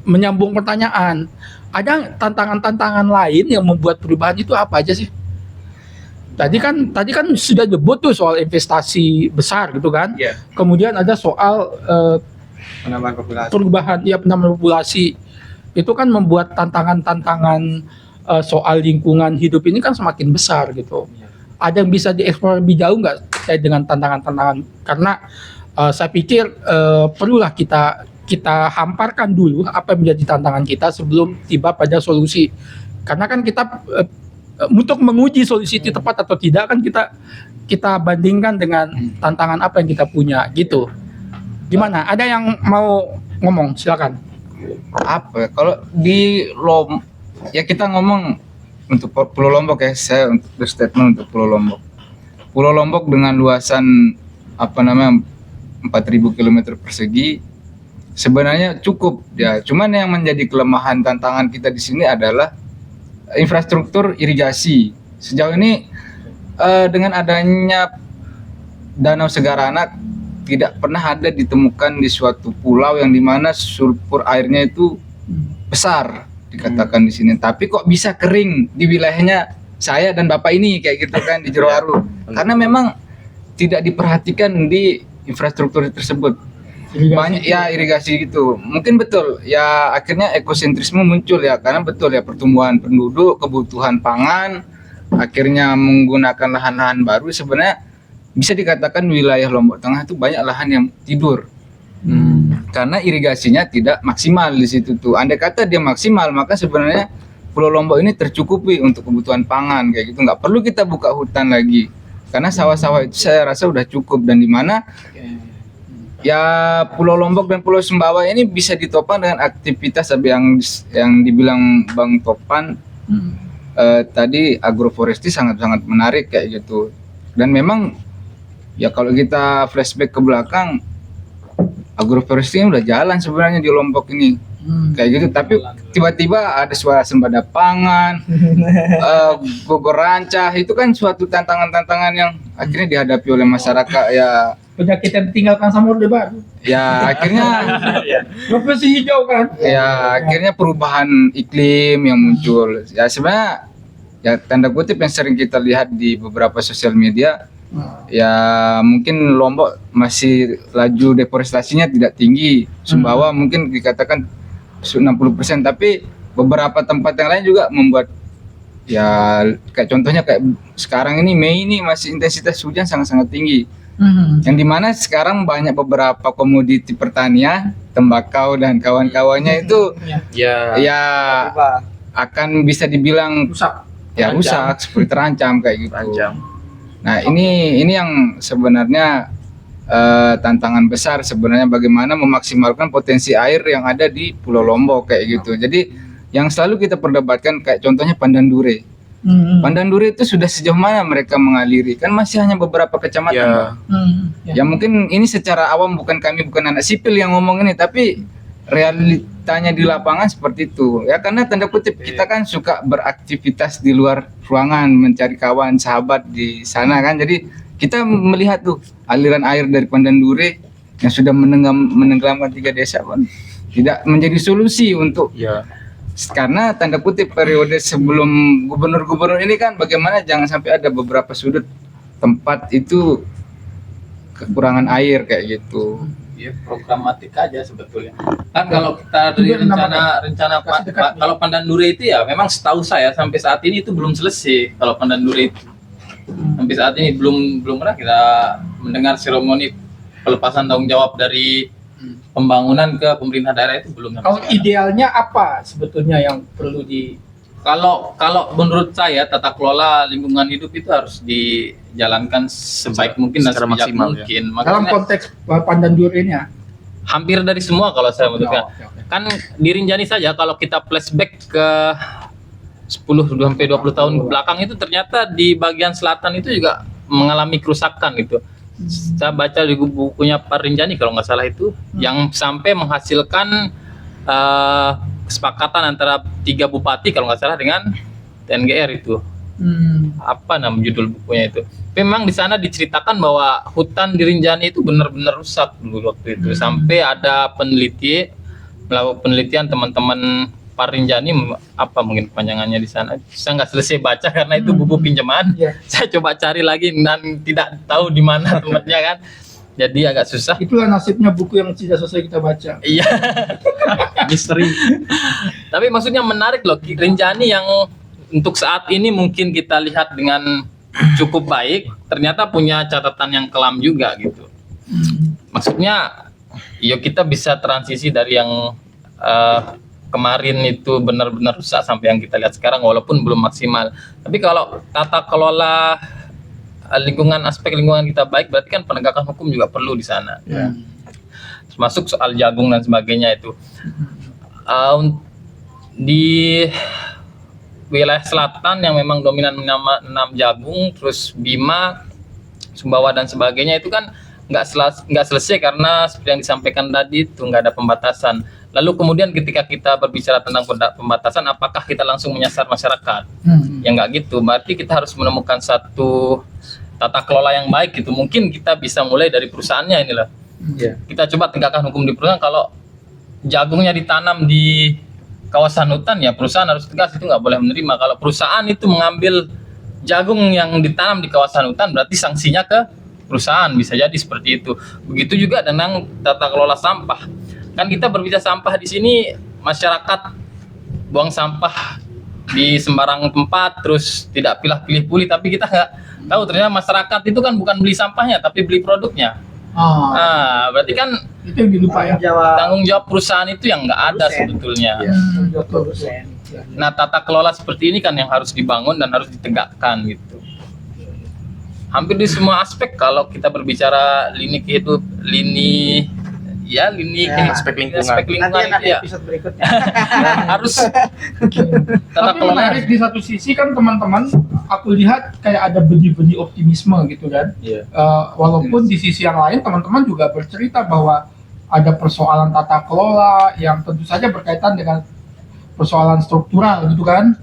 menyambung pertanyaan. Ada tantangan-tantangan lain yang membuat perubahan itu apa aja sih? Tadi kan sudah nyebut tuh soal investasi besar gitu kan. Iya. Kemudian ada soal Penambahan populasi. perubahan penambahan populasi. Itu kan membuat tantangan-tantangan soal lingkungan hidup ini kan semakin besar gitu. Ada yang bisa dieksplor lebih jauh nggak terkait dengan tantangan-tantangan? Karena saya pikir perlulah kita hamparkan dulu apa yang menjadi tantangan kita sebelum tiba pada solusi. Karena kan kita untuk menguji solusi itu tepat atau tidak kan kita bandingkan dengan tantangan apa yang kita punya gitu. Gimana? Ada yang mau ngomong? Silakan. Apa? Kalau ya kita ngomong untuk Pulau Lombok ya, saya untuk berstatement untuk Pulau Lombok. Pulau Lombok dengan luasan 4.000 km persegi sebenarnya cukup ya. Cuman yang menjadi kelemahan tantangan kita di sini adalah infrastruktur irigasi. Sejauh ini dengan adanya Danau Segarana tidak pernah ada ditemukan di suatu pulau yang dimana sulfur airnya itu besar dikatakan di sini. Tapi kok bisa kering di wilayahnya saya dan Bapak ini kayak gitu kan di Jerowaru. Karena memang tidak diperhatikan di infrastruktur tersebut. Banyak ya irigasi gitu. Mungkin betul ya akhirnya ekosentrisme muncul ya, karena betul ya pertumbuhan penduduk, kebutuhan pangan, akhirnya menggunakan lahan-lahan baru. Sebenarnya bisa dikatakan wilayah Lombok Tengah itu banyak lahan yang tidur. Karena irigasinya tidak maksimal di situ tuh. Andai kata dia maksimal, maka sebenarnya Pulau Lombok ini tercukupi untuk kebutuhan pangan kayak gitu. Nggak perlu kita buka hutan lagi. Karena sawah-sawah itu saya rasa udah cukup, dan di mana ya Pulau Lombok dan Pulau Sumbawa ini bisa ditopang dengan aktivitas yang dibilang Bang Topan tadi, agroforestry sangat-sangat menarik kayak gitu. Dan memang ya kalau kita flashback ke belakang, agroforestry udah jalan sebenarnya di Lombok ini kayak gitu. Tapi tiba-tiba ada swasembada pangan, gogor rancah, itu kan suatu tantangan-tantangan yang akhirnya dihadapi oleh masyarakat ya. Penyakit yang ditinggalkan sama Orde Baru. Ya akhirnya Profesi hijau kan. ya akhirnya perubahan iklim yang muncul. Ya sebenarnya ya tanda kutip yang sering kita lihat di beberapa sosial media, ya mungkin Lombok masih laju deforestasinya tidak tinggi. Sumbawa mungkin dikatakan 60%, tapi beberapa tempat yang lain juga membuat ya kayak contohnya kayak sekarang ini Mei ini masih intensitas hujan sangat-sangat tinggi. Yang dimana sekarang banyak beberapa komoditi pertanian, tembakau dan kawan-kawannya itu ya akan bisa dibilang rusak seperti terancam kayak gitu. Nah ini yang sebenarnya tantangan besar sebenarnya, bagaimana memaksimalkan potensi air yang ada di Pulau Lombok kayak gitu. Jadi yang selalu kita perdebatkan kayak contohnya Pandan Dure. Pandan Dure itu sudah sejauh mana mereka mengaliri? Kan masih hanya beberapa kecamatan, Pak. Ya mungkin ini secara awam, bukan anak sipil yang ngomong ini, tapi realitanya di lapangan seperti itu ya, karena tanda kutip kita kan suka beraktivitas di luar ruangan, mencari kawan sahabat di sana kan, jadi kita melihat tuh aliran air dari Pandan Dure yang sudah menenggelamkan 3 desa pun tidak menjadi solusi untuk karena tanda kutip periode sebelum gubernur-gubernur ini kan bagaimana jangan sampai ada beberapa sudut tempat itu kekurangan air kayak gitu. Ya, programatik aja sebetulnya. Kan kalau kita dari rencana kalau Pandan Dure itu ya memang setahu saya sampai saat ini itu belum selesai kalau Pandan Dure itu. Sampai saat ini belum pernah kita mendengar seremoni pelepasan tanggung jawab dari pembangunan ke pemerintah daerah itu belum. Kalau idealnya apa sebetulnya yang perlu di Kalau menurut saya tata kelola lingkungan hidup itu harus dijalankan sebaik mungkin dan secara sebijak maksimal, mungkin. dalam Maksudnya konteks Pandan Dure ini ya? hampir dari semua kalau saya menurutkan. Oke. Kan di Rinjani saja kalau kita flashback ke 10 sampai 20 tahun ke belakang itu ternyata di bagian selatan itu juga mengalami kerusakan gitu. Saya baca di bukunya Pak Rinjani kalau nggak salah itu yang sampai menghasilkan kesepakatan antara 3 bupati kalau nggak salah dengan TNGR itu. Apa nama judul bukunya itu? Memang di sana diceritakan bahwa hutan di Rinjani itu benar-benar rusak dulu waktu itu. Sampai ada melakukan penelitian teman-teman Pak Rinjani, apa mungkin kepanjangannya di sana. Saya nggak selesai baca karena itu buku pinjaman. Iya. Saya coba cari lagi dan tidak tahu di mana tempatnya kan. Jadi agak susah. Itulah nasibnya buku yang tidak selesai kita baca. Iya. Misteri. Tapi maksudnya menarik loh, Rinjani yang untuk saat ini mungkin kita lihat dengan cukup baik, ternyata punya catatan yang kelam juga gitu. Maksudnya, yuk kita bisa transisi dari yang kemarin itu benar-benar rusak sampai yang kita lihat sekarang walaupun belum maksimal. Tapi kalau tata kelola lingkungan, aspek lingkungan kita baik, berarti kan penegakan hukum juga perlu di sana. Termasuk soal jagung dan sebagainya itu. Di wilayah selatan yang memang dominan menanam jagung, terus Bima, Sumbawa dan sebagainya itu kan nggak selesai karena seperti yang disampaikan tadi itu nggak ada pembatasan. Lalu kemudian ketika kita berbicara tentang pembatasan, apakah kita langsung menyasar masyarakat? Ya nggak gitu. Berarti kita harus menemukan satu tata kelola yang baik gitu. Mungkin kita bisa mulai dari perusahaannya inilah. Kita coba tegakkan hukum di perusahaan. Kalau jagungnya ditanam di kawasan hutan, ya perusahaan harus tegas, itu nggak boleh menerima. Kalau perusahaan itu mengambil jagung yang ditanam di kawasan hutan, berarti sanksinya ke perusahaan, bisa jadi seperti itu. Begitu juga dengan tata kelola sampah. Kan kita berbicara sampah di sini, masyarakat buang sampah di sembarang tempat, terus tidak pilih-pilih puli, tapi kita nggak tahu ternyata masyarakat itu kan bukan beli sampahnya, tapi beli produknya. Nah, berarti kan Itu yang dilupa ya. tanggung jawab perusahaan itu yang nggak ada sebetulnya. Nah, tata kelola seperti ini kan yang harus dibangun dan harus ditegakkan gitu. Hampir di semua aspek kalau kita berbicara lini aspek lingkungan. Nanti itu ya episode berikutnya. harus tata Tapi kelola. menarik di satu sisi kan teman-teman, aku lihat kayak ada benih-benih optimisme gitu kan. Walaupun di sisi yang lain teman-teman juga bercerita bahwa ada persoalan tata kelola yang tentu saja berkaitan dengan persoalan struktural gitu kan.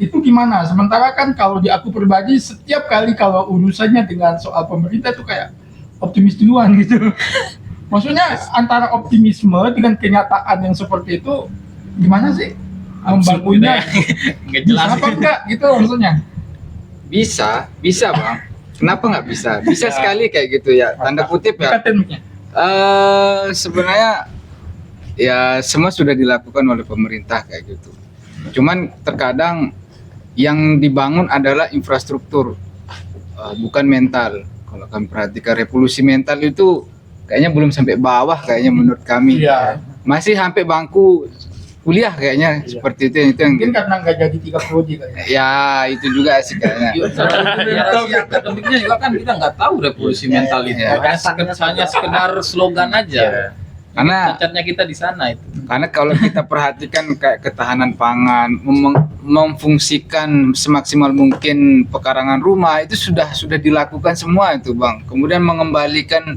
Itu gimana? Sementara kan kalau di aku pribadi setiap kali kalau urusannya dengan soal pemerintah itu kayak optimis duluan gitu. Maksudnya antara optimisme dengan kenyataan yang seperti itu gimana sih membangunnya? Nggak Bisa jelas. apa enggak gitu maksudnya? Bisa bang. Kenapa nggak bisa? Bisa sekali kayak gitu ya. Tanda kutip ya. Dekatin mic-nya. Sebenarnya ya semua sudah dilakukan oleh pemerintah kayak gitu. Cuman terkadang yang dibangun adalah infrastruktur, bukan mental. Kalau kami perhatikan revolusi mental itu kayaknya belum sampai bawah kayaknya menurut kami. Iya. Masih sampai bangku kuliah kayaknya seperti itu yang Mungkin karena nggak jadi 3 prodi kayaknya. ya itu juga sih kayaknya. Generasi akademiknya juga kan kita nggak tahu revolusi mental itu. Hanya sekedar slogan aja. Karena Cacatnya kita di sana itu. Karena kalau kita perhatikan kayak ketahanan pangan, memfungsikan semaksimal mungkin pekarangan rumah itu sudah dilakukan semua itu bang. Kemudian mengembalikan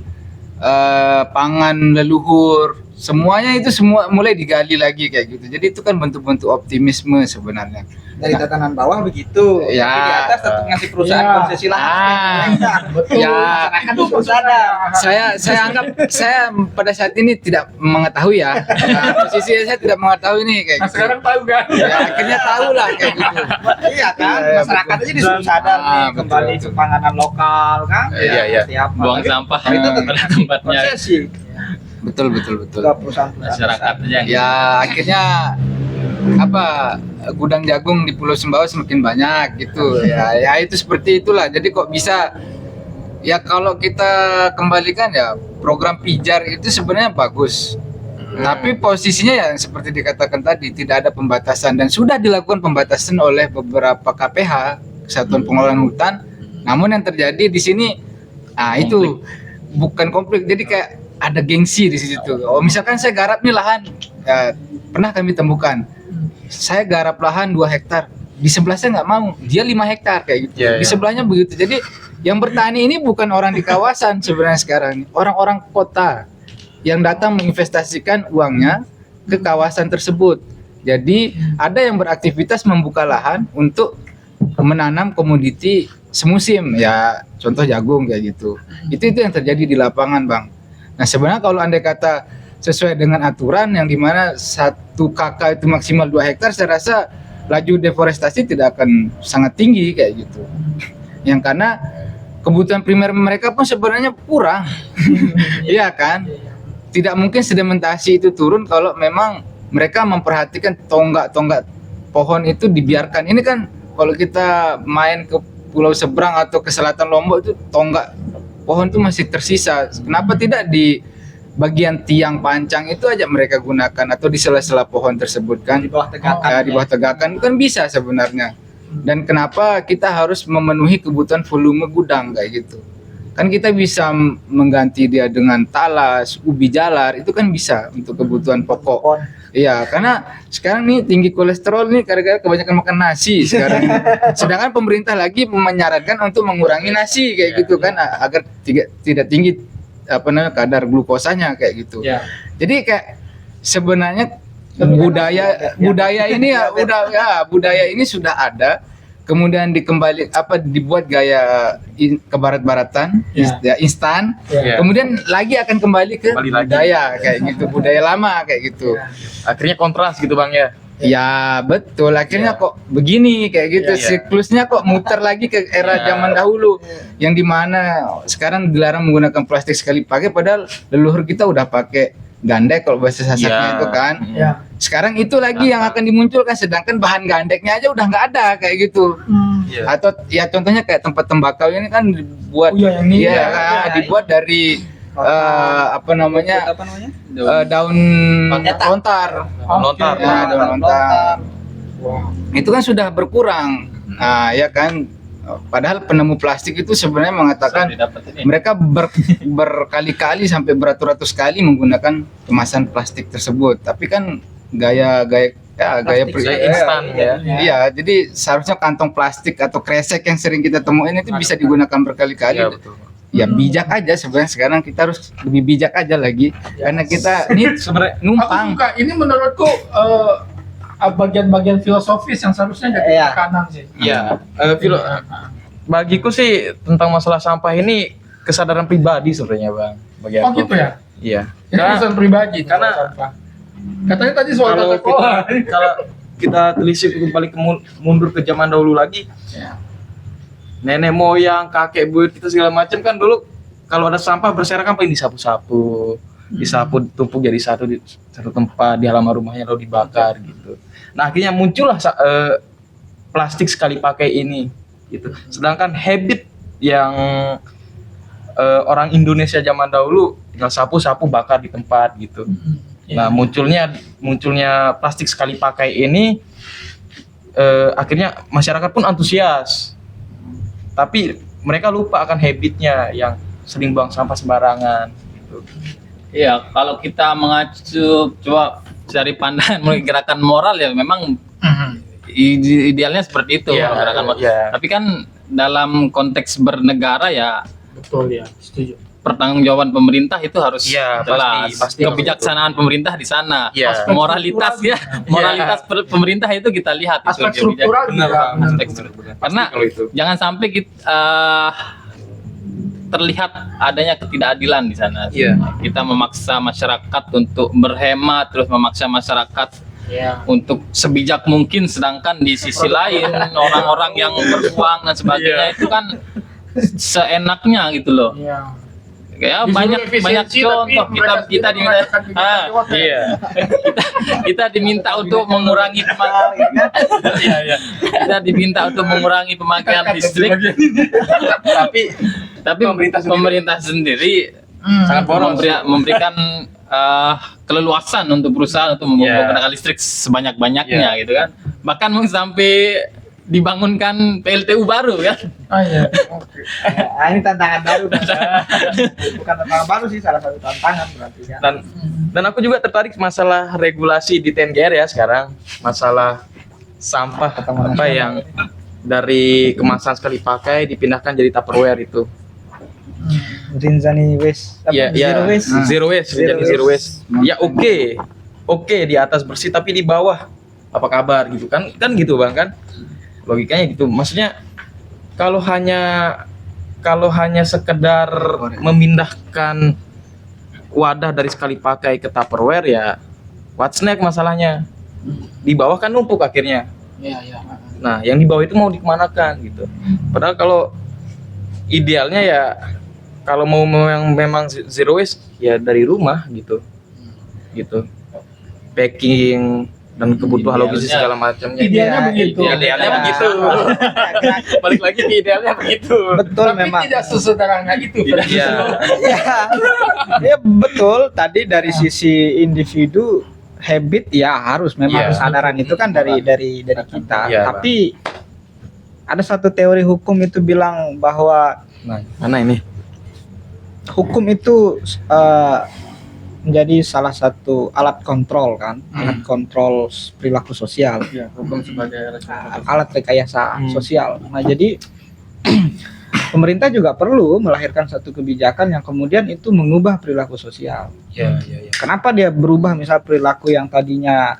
pangan leluhur semuanya itu semua mulai digali lagi kayak gitu. Jadi itu kan bentuk-bentuk optimisme sebenarnya. Dari tatanan bawah begitu. Ya. Tapi di atas tetap ngasih perusahaan Ya. konsesi lahan. Betul. Ya. Masyarakat itu sadar. Saya anggap saya pada saat ini tidak mengetahui ya. Nah, posisi saya tidak mengetahui nih kayak Nah, gitu. sekarang tahu kan? Ya, akhirnya tahu lah kayak gitu. Iya kan, Iya, masyarakat betul. aja disuruh sadar nih Betul, kembali ke panganan lokal kan. Iya. Seperti apa. Buang Tapi sampah itu pada tempatnya. konsesi Betul. ke perusahaan-perusahaan. Masyarakat aja. Ya akhirnya gudang jagung di Pulau Sumbawa semakin banyak gitu ya itu seperti itulah. Jadi kok bisa ya, kalau kita kembalikan ya, program pijar itu sebenarnya bagus, tapi posisinya ya seperti dikatakan tadi, tidak ada pembatasan dan sudah dilakukan pembatasan oleh beberapa KPH, Kesatuan Pengelolaan Hutan. Namun yang terjadi di sini itu bukan konflik, jadi kayak ada gengsi di situ. Oh, misalkan saya garap nih lahan, ya, pernah kami temukan, saya garap lahan 2 hektar, di sebelah saya nggak mau, dia 5 hektar kayak gitu. Iya, Di iya. sebelahnya begitu. Jadi yang bertani ini bukan orang di kawasan sebenarnya sekarang, orang-orang kota yang datang menginvestasikan uangnya ke kawasan tersebut. Jadi ada yang beraktivitas membuka lahan untuk menanam komoditi semusim, ya contoh jagung kayak gitu. Itu yang terjadi di lapangan, Bang. Nah sebenarnya kalau andai kata sesuai dengan aturan yang dimana 1 KK itu maksimal 2 hektar, saya rasa laju deforestasi tidak akan sangat tinggi kayak gitu. Yang karena kebutuhan primer mereka pun sebenarnya kurang. Iya kan? Tidak mungkin sedimentasi itu turun kalau memang mereka memperhatikan tonggak-tonggak pohon itu dibiarkan. Ini kan kalau kita main ke pulau seberang atau ke selatan Lombok itu tonggak pohon itu masih tersisa. Kenapa tidak di bagian tiang pancang itu aja mereka gunakan, atau di sela-sela pohon tersebut kan? Di bawah tegakan. Ya, di bawah tegakan kan bisa sebenarnya. Dan kenapa kita harus memenuhi kebutuhan volume gudang kayak gitu? Kan kita bisa mengganti dia dengan talas, ubi jalar, itu kan bisa untuk kebutuhan pokok. Iya, karena sekarang nih tinggi kolesterol nih gara-gara kebanyakan makan nasi sekarang. Sedangkan pemerintah lagi menyarankan untuk mengurangi nasi kayak gitu kan, agar tidak tinggi kadar glukosanya kayak gitu. Ya. Jadi kayak sebenarnya budaya ini ya udah ya, budaya ini sudah ada, kemudian dibuat gaya kebarat-baratan, ya instan, Ya. kemudian lagi akan kembali ke Kembali lagi. budaya kayak gitu, budaya lama kayak gitu. Akhirnya kontras gitu Bang ya. Ya betul, akhirnya kok begini kayak gitu, Iya. siklusnya kok muter lagi ke era zaman dahulu, yang dimana sekarang dilarang menggunakan plastik sekali pakai, padahal leluhur kita udah pakai gandek kalau bahasa Sasaknya Iya. itu kan. Ya. Sekarang itu lagi yang akan dimunculkan, sedangkan bahan gandeknya aja udah nggak ada kayak gitu. Iya. Atau ya contohnya kayak tempat tembakau ini kan dibuat, Oh iya, yang ini iya, ya. kan, dibuat dari Apa namanya? daun lontar. Lontar. Ya, daun lontar. Itu kan sudah berkurang. Nah, ya kan. Padahal penemu plastik itu sebenarnya mengatakan mereka berkali-kali sampai beratus-ratus kali menggunakan kemasan plastik tersebut. Tapi kan gaya instan ya. Iya, jadi seharusnya kantong plastik atau kresek yang sering kita temuin itu bisa digunakan berkali-kali. Iya betul. Ya bijak aja sebenarnya, sekarang kita harus lebih bijak aja lagi karena kita ini sebenarnya Aku numpang. suka, ini menurutku bagian-bagian filosofis yang seharusnya jadi Iya. tekanan sih. Iya. Bagiku sih tentang masalah sampah ini kesadaran pribadi sebenarnya Bang. Bagi Oh aku. gitu ya? Iya. Ini urusan pribadi. karena- soal sampah. Katanya tadi soal Kalau tata kelola. kalau kita telisik kembali mundur ke zaman dahulu lagi, nenek moyang, kakek buyut kita segala macam kan dulu kalau ada sampah berserakan paling disapu-sapu, disapu tumpuk jadi satu di satu tempat di halaman rumahnya lalu dibakar gitu. Nah akhirnya muncullah plastik sekali pakai ini gitu. Sedangkan habit yang orang Indonesia zaman dahulu tinggal sapu-sapu bakar di tempat gitu. Nah munculnya plastik sekali pakai ini akhirnya masyarakat pun antusias, tapi mereka lupa akan habitnya yang sering buang sampah sembarangan gitu. Iya, kalau kita mengacu coba cari pandangan mulai gerakan moral ya memang idealnya seperti itu Iya, gerakan moral. iya. Tapi kan dalam konteks bernegara ya Betul ya, setuju. pertanggungjawaban pemerintah itu harus Iya, jelas. pasti Kebijaksanaan pemerintah di sana. Iya. Moralitas ya, moralitas pemerintah itu kita lihat itu Aspek kebijakan. struktural Benar, juga. Bang. Aspek struktural. Karena kalau itu. jangan sampai terlihat adanya ketidakadilan di sana. Iya. Kita memaksa masyarakat untuk berhemat, terus memaksa masyarakat untuk sebijak mungkin, sedangkan di sisi lain orang-orang yang beruang dan sebagainya itu kan seenaknya gitu loh. Ya banyak contoh kita diminta kita diminta untuk mengurangi kita diminta untuk mengurangi pemakaian listrik, tapi pemerintah sendiri Sangat boros. memberikan keleluasan untuk perusahaan untuk menggunakan listrik sebanyak-banyaknya gitu kan, bahkan mungkin sampai dibangunkan PLTU baru kan. Ini tantangan baru. Bukan tantangan baru sih, salah satu tantangan berarti ya. Dan aku juga tertarik masalah regulasi di TNGR ya sekarang, masalah sampah apa yang dari kemasan sekali pakai dipindahkan jadi Tupperware itu. Rinzani waste. Iya, Zero waste. Zero waste, jadi zero waste. Ya oke di atas bersih, tapi di bawah apa kabar gitu kan gitu Bang kan, logikanya gitu. Maksudnya kalau hanya sekedar memindahkan wadah dari sekali pakai ke Tupperware, ya what's next masalahnya? Di bawah kan numpuk akhirnya. Nah yang di bawah itu mau dikemanakan gitu. Padahal kalau idealnya ya kalau mau yang memang zero waste ya dari rumah gitu packing dan kebutuhan logistik segala macamnya. Idealnya begitu. Idealnya begitu. Balik lagi ke idealnya begitu. Betul Tapi memang. tidak sesederhana itu. Iya. Ya betul, tadi dari sisi individu habit ya harus memang Iya. kesadaran itu kan dari kita. Iya, Tapi ada satu teori hukum itu bilang bahwa Nah, mana ini? hukum itu menjadi salah satu alat kontrol kan, alat kontrol perilaku sosial, Hukum sebagai alat rekayasa sosial. Nah jadi pemerintah juga perlu melahirkan satu kebijakan yang kemudian itu mengubah perilaku sosial. Iya. Kenapa dia berubah, misal perilaku yang tadinya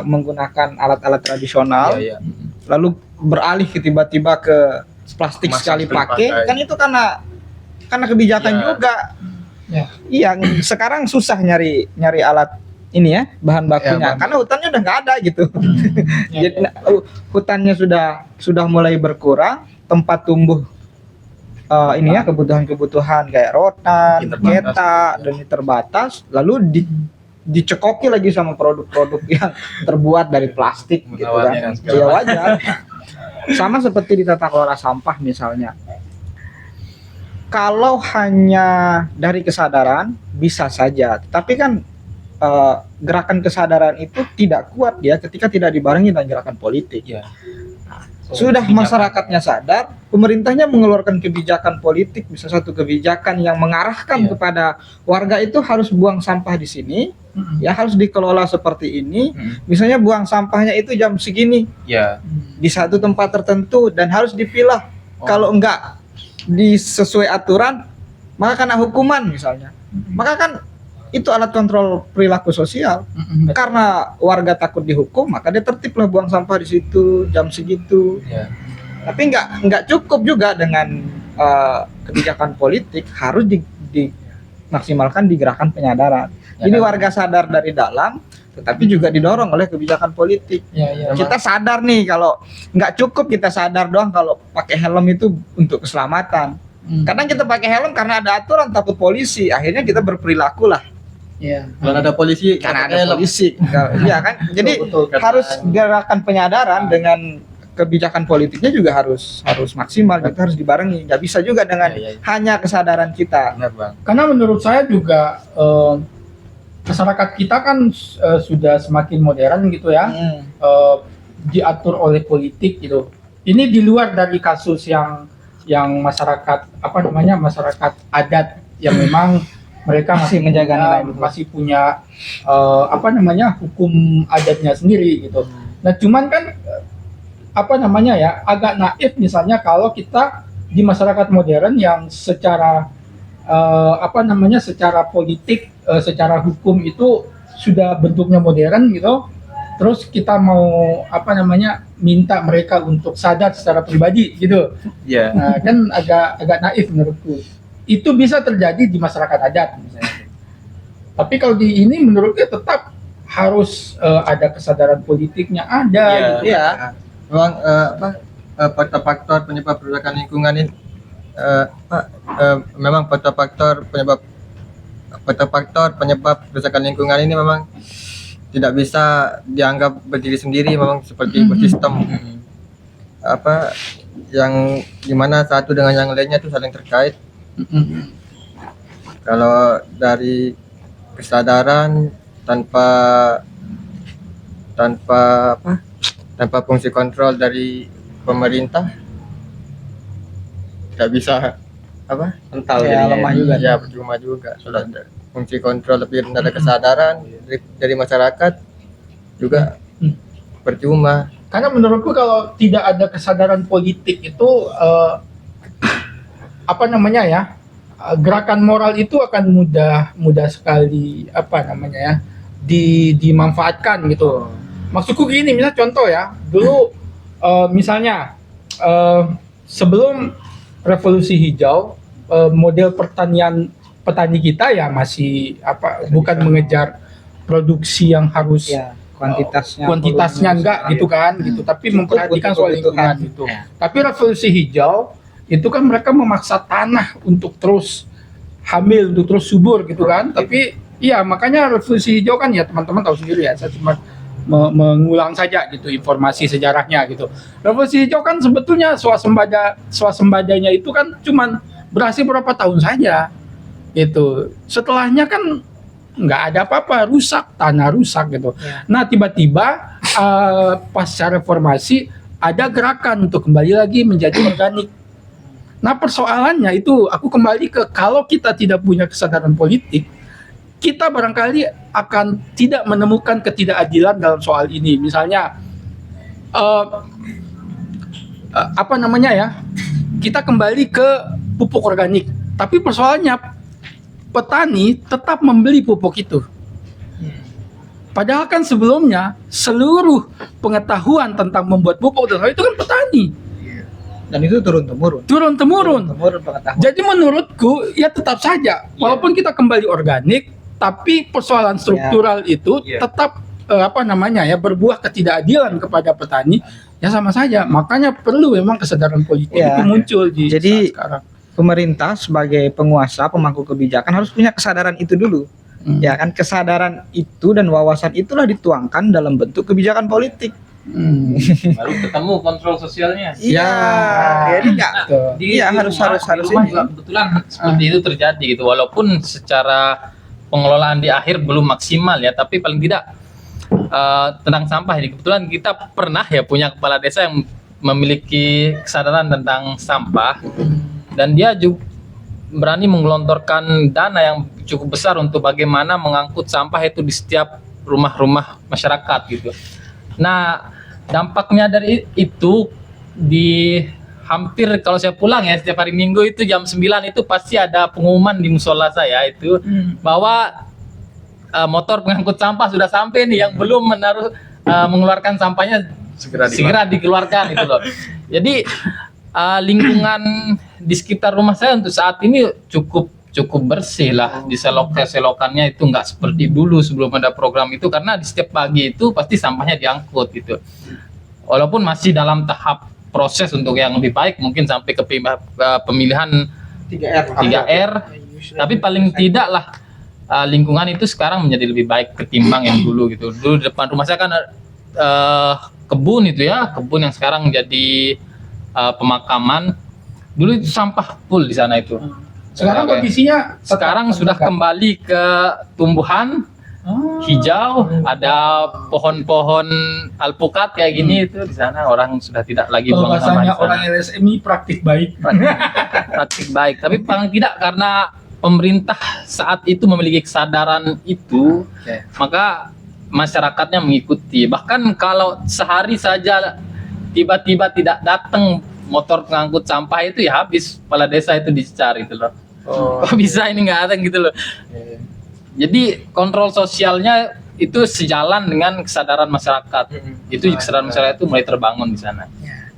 menggunakan alat-alat tradisional, Iya. lalu beralih ke tiba-tiba ke plastik Kemasan sekali sekali pakai, pakai. kan itu karena kebijakan Iya. juga. Iya, sekarang susah nyari alat ini ya, bahan bakunya, karena hutannya udah nggak ada gitu. Jadi hutannya sudah mulai berkurang, tempat tumbuh ini ya kebutuhan kayak rotan, keta dan ini terbatas, lalu dicekoki lagi sama produk-produk yang terbuat dari plastik gitu kan. Ya wajar. Sama seperti di tata kelola sampah misalnya. Kalau hanya dari kesadaran bisa saja, tapi kan gerakan kesadaran itu tidak kuat ya ketika tidak dibarengi dengan gerakan politik. Iya. Sudah masyarakatnya sadar, pemerintahnya mengeluarkan kebijakan politik, bisa satu kebijakan yang mengarahkan kepada warga itu harus buang sampah di sini, ya harus dikelola seperti ini. Misalnya buang sampahnya itu jam segini Iya. di satu tempat tertentu dan harus dipilah. Kalau enggak sesuai aturan, maka kena hukuman misalnya. Maka kan itu alat kontrol perilaku sosial. Karena warga takut dihukum, maka dia tertiblah buang sampah di situ jam segitu. Iya. Tapi nggak cukup juga dengan kebijakan politik, harus dimaksimalkan di gerakan penyadaran. Ini warga sadar dari dalam, tetapi juga didorong oleh kebijakan politik. Kita sadar nih kalau nggak cukup kita sadar doang kalau pakai helm itu untuk keselamatan. Kadang kita pakai helm karena ada aturan, takut polisi, akhirnya kita berperilaku lah. Kalau ada polisi, Karena ada polisi, iya kan? Jadi Betul, kata- harus gerakan penyadaran dengan kebijakan politiknya juga harus maksimal, gitu, harus dibarengi. Nggak bisa juga dengan hanya kesadaran kita. Benar, Bang. Karena menurut saya juga masyarakat kita kan sudah semakin modern gitu ya, diatur oleh politik gitu. Ini di luar dari kasus yang masyarakat masyarakat adat yang memang mereka masih menjaga nilai masih punya hukum adatnya sendiri gitu. Nah cuman kan agak naif misalnya kalau kita di masyarakat modern yang secara secara politik, secara hukum itu sudah bentuknya modern gitu. Terus kita mau minta mereka untuk sadar secara pribadi gitu. Ya. Nah, kan agak naif menurutku. Itu bisa terjadi di masyarakat adat misalnya. Tapi kalau di ini menurutku tetap harus ada kesadaran politiknya ada. Iya. Gitu. Iya. Memang faktor-faktor penyebab kerusakan lingkungan ini memang faktor-faktor penyebab kerusakan lingkungan ini memang tidak bisa dianggap berdiri sendiri, memang seperti ekosistem yang dimana satu dengan yang lainnya itu saling terkait. Kalau dari kesadaran tanpa fungsi kontrol dari pemerintah tidak bisa Kental Ya, jadinya. lemah juga. ya percuma juga. Sudah ada fungsi kontrol lebih rendah, ada kesadaran dari masyarakat juga percuma. Karena menurutku kalau tidak ada kesadaran politik itu gerakan moral itu akan mudah sekali dimanfaatkan gitu. Maksudku gini, misalnya contoh ya, dulu misalnya sebelum revolusi hijau, model petani kita ya masih bukan mengejar produksi yang harus Ya, kuantitasnya kuantitasnya volumenya enggak besar. gitu kan gitu, tapi Cukup memperhatikan untuk soal lingkungan kebutuhan. gitu. Ya. Tapi revolusi hijau itu kan mereka memaksa tanah untuk terus hamil, untuk terus subur gitu kan. Tapi iya, makanya revolusi hijau kan ya teman-teman tahu sendiri ya, saya cuma mengulang saja gitu informasi sejarahnya gitu. Revolusi hijau kan sebetulnya swasembadanya itu kan cuman berhasil berapa tahun saja gitu. Setelahnya kan nggak ada apa-apa, rusak, tanah rusak gitu. Ya. Nah tiba-tiba pasca reformasi ada gerakan untuk kembali lagi menjadi organik. Nah persoalannya itu aku kembali ke kalau kita tidak punya kesadaran politik, kita barangkali akan tidak menemukan ketidakadilan dalam soal ini. Misalnya kita kembali ke pupuk organik, tapi persoalannya petani tetap membeli pupuk itu. Padahal kan sebelumnya seluruh pengetahuan tentang membuat pupuk itu kan petani, Dan itu turun temurun. turun-temurun. Temurun pengetahuan. Jadi menurutku ya tetap saja, walaupun kita kembali organik, tapi persoalan struktural itu tetap berbuah ketidakadilan kepada petani, ya sama saja. Makanya perlu memang kesadaran politik Ya. itu muncul di Jadi, saat sekarang. Pemerintah sebagai penguasa, pemangku kebijakan harus punya kesadaran itu dulu. Ya kan, kesadaran itu dan wawasan itulah dituangkan dalam bentuk kebijakan politik. Baru ketemu kontrol sosialnya. Iya, jadi enggak. Iya, harus rumah ini. juga kebetulan seperti itu terjadi gitu, walaupun secara pengelolaan di akhir belum maksimal ya, tapi paling tidak tentang sampah ini kebetulan kita pernah ya punya kepala desa yang memiliki kesadaran tentang sampah, dan dia juga berani menggelontorkan dana yang cukup besar untuk bagaimana mengangkut sampah itu di setiap rumah-rumah masyarakat gitu. Nah, dampaknya dari itu di hampir kalau saya pulang ya setiap hari Minggu itu jam 9 itu pasti ada pengumuman di musola saya itu bahwa motor pengangkut sampah sudah sampai nih, yang belum mengeluarkan sampahnya segera dikeluarkan itu loh. Jadi lingkungan di sekitar rumah saya untuk saat ini cukup bersih lah. Di selokannya itu nggak seperti dulu sebelum ada program itu, karena di setiap pagi itu pasti sampahnya diangkut gitu. Walaupun masih dalam tahap proses untuk yang lebih baik, mungkin sampai ke pemilihan 3R, tapi paling tidak lah lingkungan itu sekarang menjadi lebih baik ketimbang yang dulu gitu. Dulu di depan rumah saya kan kebun itu ya, kebun yang sekarang jadi pemakaman. Dulu itu sampah full di sana itu. Sekarang kondisinya Sekarang sudah kembali ke tumbuhan hijau, ada pohon-pohon alpukat kayak gini itu di sana. Orang sudah tidak lagi kalau buang sampah di bahasanya sana. orang LSM ini praktik baik. Praktik baik, tapi paling tidak karena pemerintah saat itu memiliki kesadaran itu, maka masyarakatnya mengikuti. Bahkan kalau sehari saja tiba-tiba tidak datang motor pengangkut sampah itu, ya habis kepala desa itu dicari itu loh. Kok bisa ini nggak ada gitu loh. Jadi kontrol sosialnya itu sejalan dengan kesadaran masyarakat. Itu kesadaran masyarakat itu mulai terbangun di sana.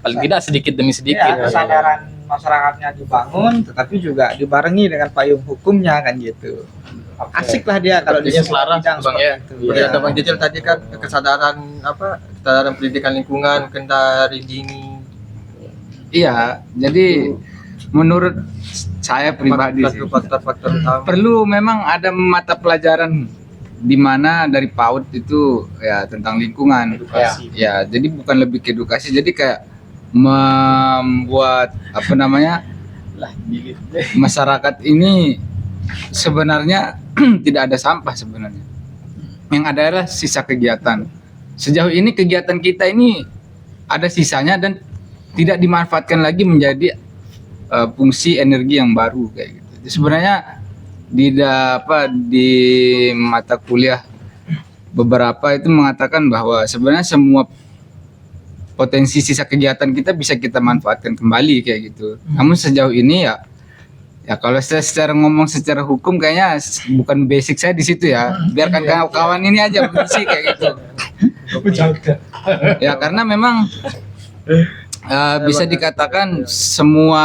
Paling tidak sedikit demi sedikit. Ya, kesadaran masyarakatnya dibangun, tetapi juga dibarengi dengan payung hukumnya kan gitu. Asik lah dia kalau di Artinya selaras, bidang Bang, seperti ya. itu. Seperti kata Bang Jejel tadi kan kesadaran pendidikan lingkungan kena dari dini. Iya, jadi menurut saya pribadi sih, Faktor-faktor utama. perlu memang ada mata pelajaran di mana dari PAUD itu ya tentang lingkungan. Ya, jadi bukan lebih ke edukasi, jadi kayak membuat apa namanya masyarakat ini sebenarnya tidak ada sampah sebenarnya. Yang ada adalah sisa kegiatan. Sejauh ini kegiatan kita ini ada sisanya dan tidak dimanfaatkan lagi menjadi fungsi energi yang baru kayak gitu. Jadi sebenarnya di mata kuliah beberapa itu mengatakan bahwa sebenarnya semua potensi sisa kegiatan kita bisa kita manfaatkan kembali kayak gitu. Namun sejauh ini ya kalau saya secara ngomong secara hukum kayaknya bukan basic saya di situ ya. Biarkan kawan-kawan ini aja berisi kayak gitu. Ya karena memang bisa dikatakan semua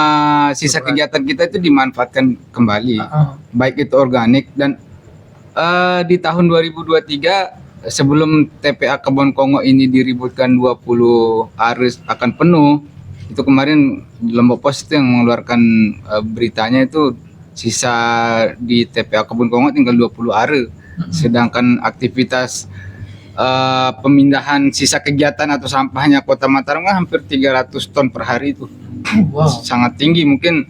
sisa kegiatan kita itu dimanfaatkan kembali, baik itu organik dan di tahun 2023 sebelum TPA Kebon Kongo ini diributkan 20 hari akan penuh, itu kemarin Lombok Pos itu yang mengeluarkan beritanya itu sisa di TPA Kebon Kongo tinggal 20 hari, sedangkan aktivitas pemindahan sisa kegiatan atau sampahnya Kota Mataram kan hampir 300 ton per hari itu. Sangat tinggi, mungkin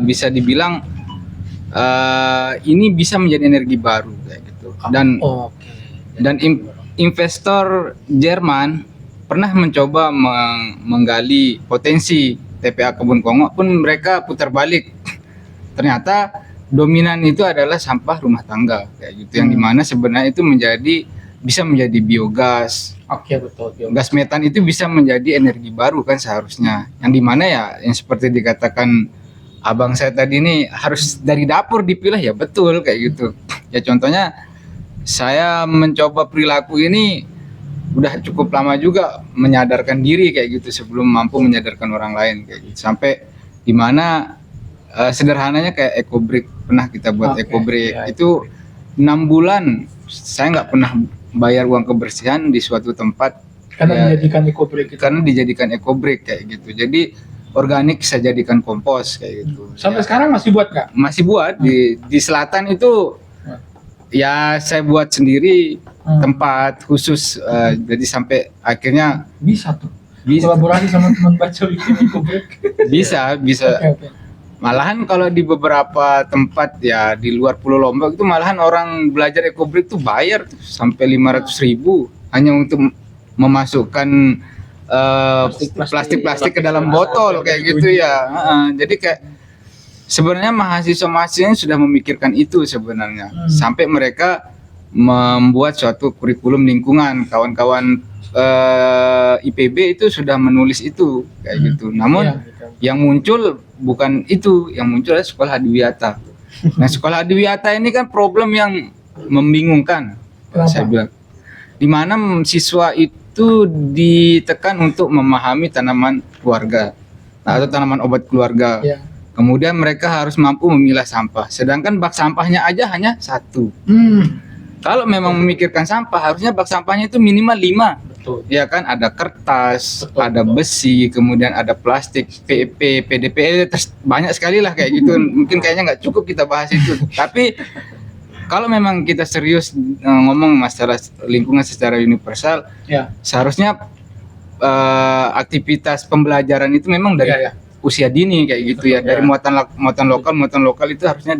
bisa dibilang ini bisa menjadi energi baru kayak gitu. Dan investor Jerman pernah mencoba menggali potensi TPA Kebun Kongo pun mereka putar balik. Ternyata dominan itu adalah sampah rumah tangga kayak gitu, yang dimana sebenarnya itu bisa menjadi biogas. Betul. Gas metan itu bisa menjadi energi baru kan seharusnya. Yang dimana ya yang seperti dikatakan abang saya tadi ini harus dari dapur dipilah, ya betul kayak gitu. Ya contohnya saya mencoba perilaku ini udah cukup lama juga menyadarkan diri kayak gitu sebelum mampu menyadarkan orang lain kayak gitu. Sampai dimana sederhananya kayak EcoBrick, pernah kita buat EcoBrick itu 6 bulan saya nggak pernah bayar uang kebersihan di suatu tempat Karena dijadikan EcoBrick kayak gitu. Jadi organik saya jadikan kompos kayak gitu. Sampai sekarang masih buat nggak? Masih buat di selatan itu ya saya buat sendiri tempat khusus, jadi sampai akhirnya Bisa tuh. bisa Kolaborasi sama teman baca bikin EcoBrick. bisa malahan kalau di beberapa tempat ya di luar Pulau Lombok itu malahan orang belajar EcoBrick tuh bayar tuh sampai 500.000 hanya untuk memasukkan plastik-plastik ke dalam botol kayak gitu ya. Jadi kayak sebenarnya mahasiswa-mahasiswanya sudah memikirkan itu sebenarnya, sampai mereka membuat suatu kurikulum lingkungan. Kawan-kawan IPB itu sudah menulis itu kayak gitu. Namun yang muncul bukan itu, yang muncul adalah sekolah adiwiyata. Nah, sekolah adiwiyata ini kan problem yang membingungkan. Saya bilang, di mana siswa itu ditekan untuk memahami tanaman keluarga atau tanaman obat keluarga. Kemudian mereka harus mampu memilah sampah, sedangkan bak sampahnya aja hanya 1. Kalau memang memikirkan sampah, harusnya bak sampahnya itu minimal 5. Ya kan, ada kertas, ada besi, kemudian ada plastik, PEP, PDP, banyak sekali lah kayak gitu. Mungkin kayaknya nggak cukup kita bahas itu. Tapi kalau memang kita serius ngomong masalah lingkungan secara universal, seharusnya aktivitas pembelajaran itu memang dari usia dini kayak gitu ya, dari muatan lokal itu harusnya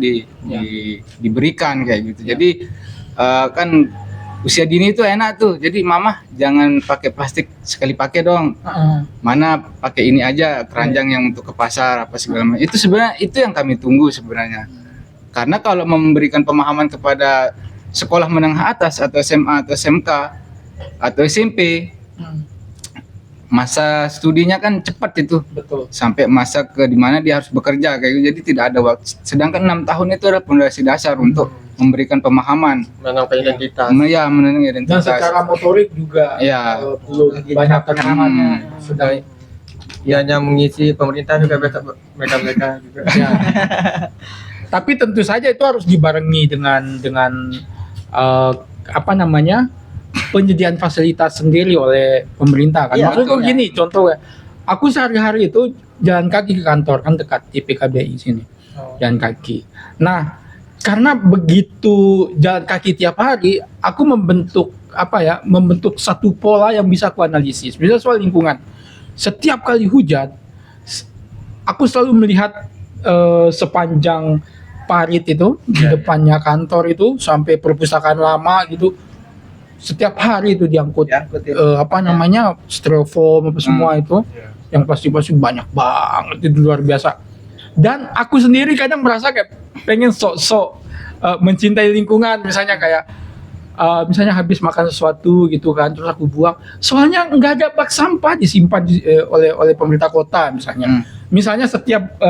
diberikan kayak gitu. Jadi kan usia dini itu enak tuh, jadi mama jangan pakai plastik sekali pakai dong, mana pakai ini aja keranjang yang untuk ke pasar apa segala macam. Itu sebenarnya itu yang kami tunggu sebenarnya, karena kalau memberikan pemahaman kepada sekolah menengah atas atau SMA atau SMK atau SMP, masa studinya kan cepat itu. Betul. Sampai masa ke dimana dia harus bekerja kayak gitu. Jadi tidak ada waktu. Sedangkan 6 tahun itu adalah fondasi dasar untuk memberikan pemahaman. menangkan identitas. Ya, menentukan Dan identitas. secara motorik juga Ya. belum banyak pengalamannya. Sudah Dia hanya mengisi pemerintah juga mereka juga. ya. Tapi tentu saja itu harus dibarengi dengan apa namanya, penyediaan fasilitas sendiri oleh pemerintah kan. Iya, Maksudku betul, gini, contoh ya, aku sehari-hari itu jalan kaki ke kantor kan, dekat di PKBI sini, jalan kaki. Nah, karena begitu jalan kaki tiap hari, aku membentuk satu pola yang bisa aku analisis. Misalnya soal lingkungan, setiap kali hujan, aku selalu melihat sepanjang parit itu di depannya kantor itu sampai perpustakaan lama gitu, setiap hari itu diangkut Diangkut, ya. styrofoam apa semua itu, yang plastik-plastik banyak banget, itu luar biasa. Dan aku sendiri kadang merasa kayak pengen sok-sok mencintai lingkungan, misalnya kayak misalnya habis makan sesuatu gitu kan, terus aku buang, soalnya nggak ada bak sampah disimpan oleh pemerintah kota misalnya. Misalnya setiap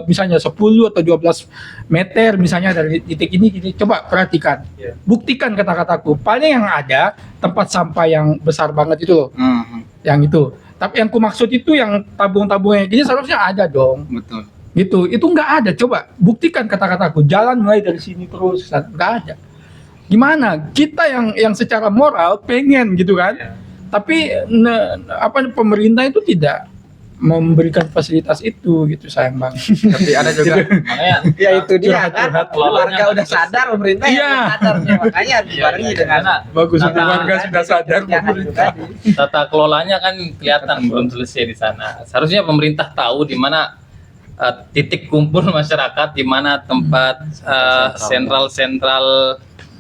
misalnya 10 atau 12 meter misalnya dari titik ini, coba perhatikan, buktikan kata-kataku, paling yang ada tempat sampah yang besar banget itu loh, yang itu. Tapi yang ku maksud itu yang tabung-tabungnya gini seharusnya ada dong. Betul. Gitu, itu nggak ada. Coba buktikan kata-kataku, jalan mulai dari sini terus, nggak ada. Gimana kita yang secara moral pengen gitu kan, tapi pemerintah itu tidak memberikan fasilitas itu gitu, sayang banget. Tapi ada juga Makanya Ya itu dia kan, Curhat-curhatnya warga udah sadar, pemerintah Iya. yang sadar, makanya harus dibarengi dengan karena Bagus, Tata- warga sudah sadar pemerintah. tata kelolanya kan kelihatan belum selesai di sana. Seharusnya pemerintah tahu di mana titik kumpul masyarakat, di mana tempat sentral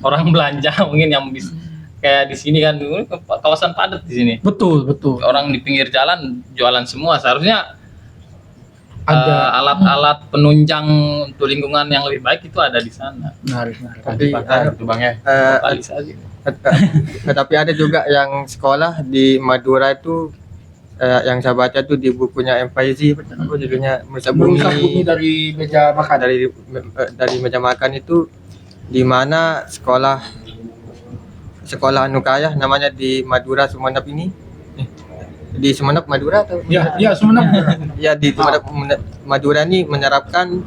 orang belanja mungkin yang bisa kayak di sini kan kawasan padat di sini. Betul. Orang di pinggir jalan jualan semua. Seharusnya Ada alat-alat penunjang untuk lingkungan yang lebih baik itu ada di sana. menarik. tapi Itu Bang ya. Lokalisasi. tapi ada juga yang sekolah di Madura itu yang saya baca tuh di bukunya M. Faizi, apa judulnya, Merusak Merusak bumi Bumi, dari meja makan. dari meja makan itu, di mana sekolah Anukaya namanya di Madura Sumenep ini, di Sumenep Madura atau Ya sebenarnya. ya di Sumenep Madura ini menerapkan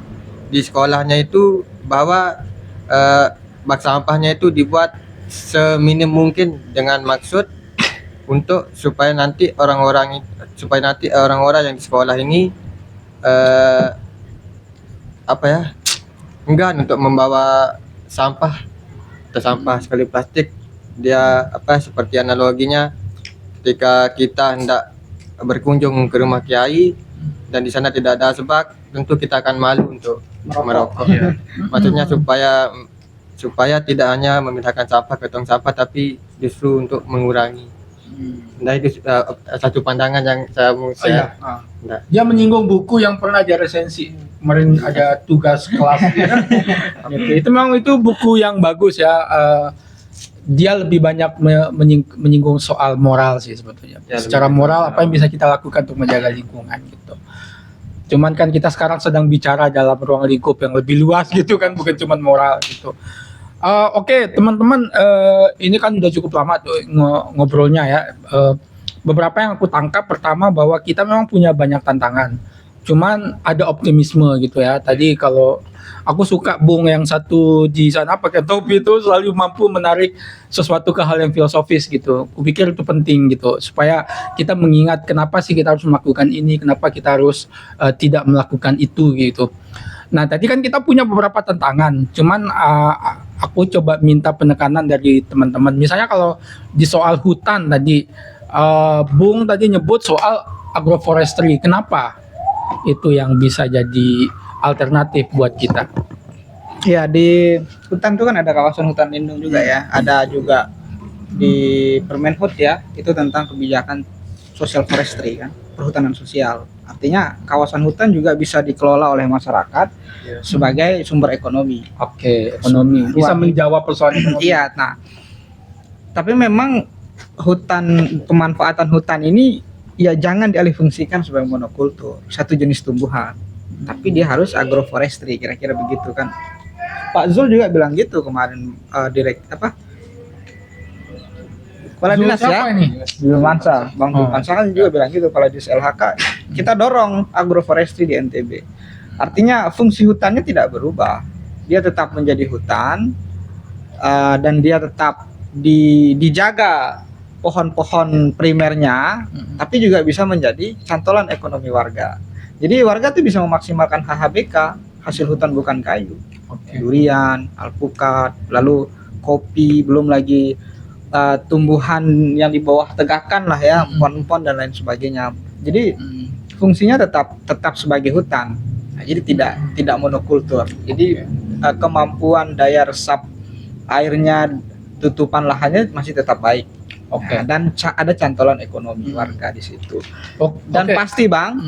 di sekolahnya itu bahwa bak sampahnya itu dibuat seminim mungkin dengan maksud untuk supaya nanti orang-orang yang di sekolah ini enggan untuk membawa sampah atau sampah sekali plastik. Dia seperti analoginya ketika kita hendak berkunjung ke rumah kiai dan di sana tidak ada asbak, tentu kita akan malu untuk merokok. Maksudnya supaya tidak hanya memindahkan sampah ke tong sampah, tapi justru untuk mengurangi. Nah itu satu pandangan yang saya mau share. Nah. Dia menyinggung buku yang pernah dia resensi. Kemarin ada tugas kelas. Gitu. Itu memang itu buku yang bagus ya. Dia lebih banyak menyinggung soal moral sih sebetulnya. Ya, Secara moral apa yang bisa kita lakukan untuk menjaga lingkungan gitu. Cuman kan kita sekarang sedang bicara dalam ruang lingkup yang lebih luas gitu kan, bukan cuma moral gitu. Oke, teman-teman, ini kan udah cukup lama tuh ngobrolnya ya. Beberapa yang aku tangkap, pertama bahwa kita memang punya banyak tantangan. Cuman ada optimisme gitu ya. Tadi kalau aku suka Bung yang satu di sana pakai topi itu selalu mampu menarik sesuatu ke hal yang filosofis gitu. Kupikir itu penting gitu supaya kita mengingat kenapa sih kita harus melakukan ini, kenapa kita harus tidak melakukan itu gitu. Nah tadi kan kita punya beberapa tantangan, cuman aku coba minta penekanan dari teman-teman. Misalnya kalau di soal hutan tadi, Bung tadi nyebut soal agroforestry. Kenapa itu yang bisa jadi alternatif buat kita? Ya di hutan itu kan ada kawasan hutan lindung juga ya. Ada juga di Permenhub ya, itu tentang kebijakan social forestry kan, perhutanan sosial. Artinya kawasan hutan juga bisa dikelola oleh masyarakat sebagai sumber ekonomi. Oke, ekonomi bisa menjawab persoalan ekonomi. Iya, nah tapi memang pemanfaatan hutan ini ya jangan dialihfungsikan sebagai monokultur satu jenis tumbuhan, tapi dia harus agroforestry, kira-kira begitu kan. Pak Zul juga bilang gitu kemarin, kepala Zul dinas siapa ya, ini? Zul Mansar, Bang Zul Oh. Mansar kan juga bilang gitu, kepala dinas LHK, kita dorong agroforestry di NTB. Artinya fungsi hutannya tidak berubah, dia tetap menjadi hutan, dan dia tetap dijaga pohon-pohon primernya, tapi juga bisa menjadi cantolan ekonomi warga. Jadi warga tuh bisa memaksimalkan HHBK, hasil hutan bukan kayu, durian, alpukat, lalu kopi, belum lagi tumbuhan yang di bawah tegakan lah ya, pohon-pohon dan lain sebagainya. Jadi fungsinya tetap sebagai hutan. Nah, jadi tidak monokultur. Jadi kemampuan daya resap airnya, tutupan lahannya masih tetap baik. Oke. Nah, dan ada cantolan ekonomi warga di situ. Dan Oke. pasti Bang,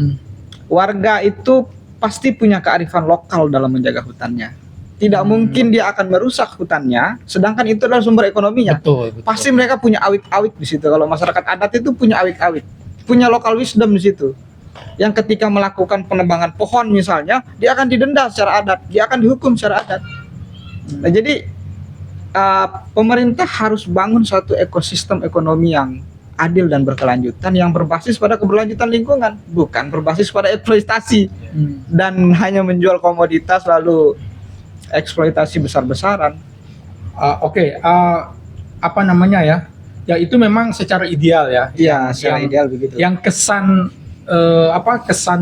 warga itu pasti punya kearifan lokal dalam menjaga hutannya. Tidak mungkin dia akan merusak hutannya, sedangkan itu adalah sumber ekonominya. Betul. Pasti mereka punya awik-awik di situ. Kalau masyarakat adat itu punya awik-awik, punya local wisdom di situ. Yang ketika melakukan penebangan pohon misalnya, dia akan didenda secara adat, dia akan dihukum secara adat. Nah, jadi pemerintah harus bangun suatu ekosistem ekonomi yang adil dan berkelanjutan, yang berbasis pada keberlanjutan lingkungan, bukan berbasis pada eksploitasi dan hanya menjual komoditas lalu eksploitasi besar-besaran. Oke. Apa namanya ya? Ya itu memang secara ideal ya. Iya, secara Yang- ideal begitu. Yang kesan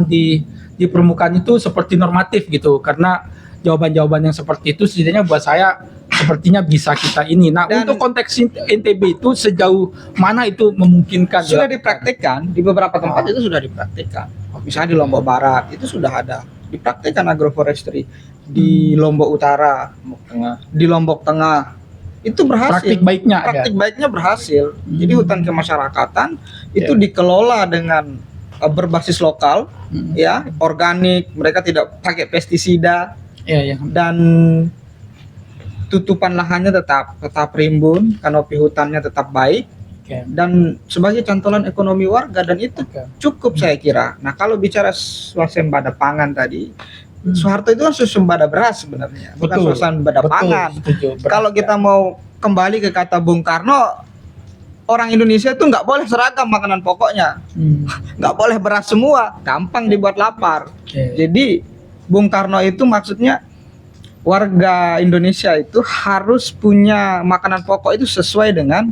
di permukaan itu seperti normatif gitu, karena jawaban-jawaban yang seperti itu setidaknya buat saya sepertinya bisa kita ini. Nah, Dan- untuk konteks NTB itu sejauh mana itu memungkinkan? Sudah dilakukan? dipraktikkan di beberapa tempat, itu sudah dipraktikkan. Misalnya di Lombok Barat itu sudah ada dipraktikkan agroforestry, di Lombok Utara, di Lombok Tengah itu berhasil. Praktik baiknya ada. Praktik baiknya berhasil. Jadi hutan kemasyarakatan itu Ya. dikelola dengan berbasis lokal, ya, organik, mereka tidak pakai pestisida, Iya, iya. dan tutupan lahannya tetap rimbun, kanopi hutannya tetap baik, Oke. dan sebagai cantolan ekonomi warga, dan itu Oke. cukup saya kira. Nah, kalau bicara swasembada pangan tadi, Soeharto itu kan swasembada beras sebenarnya, bukan Betul. swasembada pangan. Setuju. Kalau kita mau kembali ke kata Bung Karno, orang Indonesia itu nggak boleh seragam makanan pokoknya, nggak boleh beras semua, gampang dibuat lapar. Oke. Jadi Bung Karno itu maksudnya warga Indonesia itu harus punya makanan pokok itu sesuai dengan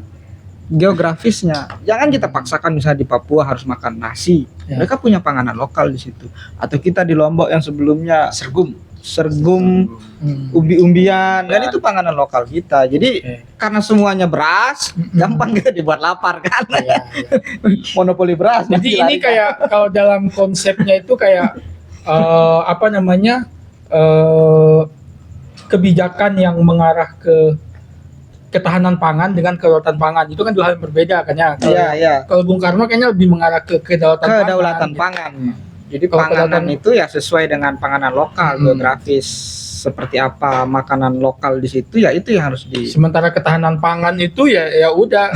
geografisnya. Jangan kita paksakan misalnya di Papua harus makan nasi. Ya. Mereka punya panganan lokal di situ. Atau kita di Lombok yang sebelumnya sorghum, umbi-umbian, kan itu panganan lokal kita. Jadi Oke. karena semuanya beras, gampang kita dibuat lapar kan. Iya, iya. Monopoli beras. Jadi ini dilarikan. kayak kalau dalam konsepnya itu kayak apa namanya kebijakan yang mengarah ke ketahanan pangan dengan kedaulatan pangan itu kan dua hal yang berbeda kan ya. Kalau, Iya, iya. kalau Bung Karno kayaknya lebih mengarah ke Kedaulatan pangan. pangan. Jadi Kalau panganan kedaulatan- itu ya sesuai dengan panganan lokal, geografis seperti apa makanan lokal di situ, ya itu yang harus di. Sementara ketahanan pangan itu ya udah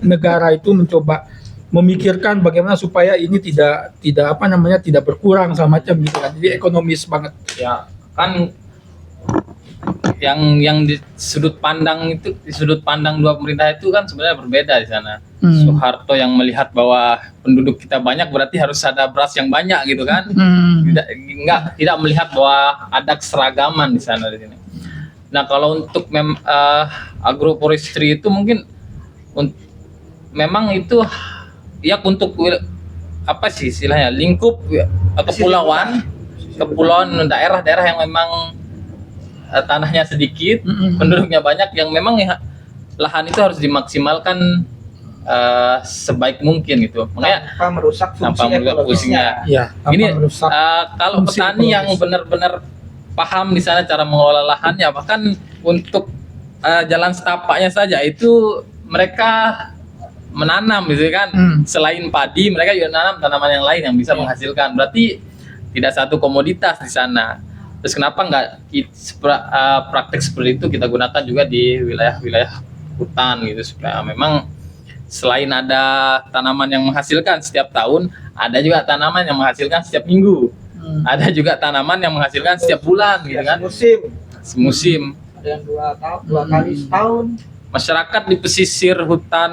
negara itu mencoba memikirkan bagaimana supaya ini tidak apa namanya tidak berkurang sama macam gitu kan. Jadi ekonomis banget. Ya kan yang di sudut pandang dua pemerintah itu kan sebenarnya berbeda di sana. Soeharto yang melihat bahwa penduduk kita banyak berarti harus ada beras yang banyak gitu kan. Tidak melihat bahwa ada keseragaman di sana di sini. Nah, kalau untuk agroforestry itu mungkin memang itu ya untuk apa sih istilahnya lingkup kepulauan daerah-daerah yang memang tanahnya sedikit, penduduknya banyak, yang memang ya, lahan itu harus dimaksimalkan sebaik mungkin gitu. Makanya Tanpa merusak fungsi tanpa merusak fungsinya. Ya, Ini merusak. kalau fungsi petani yang ekologis. benar-benar paham di sana cara mengelola lahannya, bahkan untuk jalan setapaknya saja itu mereka menanam gitu kan. Selain padi, mereka juga menanam tanaman yang lain yang bisa menghasilkan. Berarti tidak satu komoditas di sana. Terus kenapa nggak praktek seperti itu kita gunakan juga di wilayah-wilayah hutan gitu, supaya memang selain ada tanaman yang menghasilkan setiap tahun, ada juga tanaman yang menghasilkan setiap minggu. Ada juga tanaman yang menghasilkan setiap bulan gitu kan. Musim. Semusim. Ada yang 2 kali setahun. Masyarakat di pesisir hutan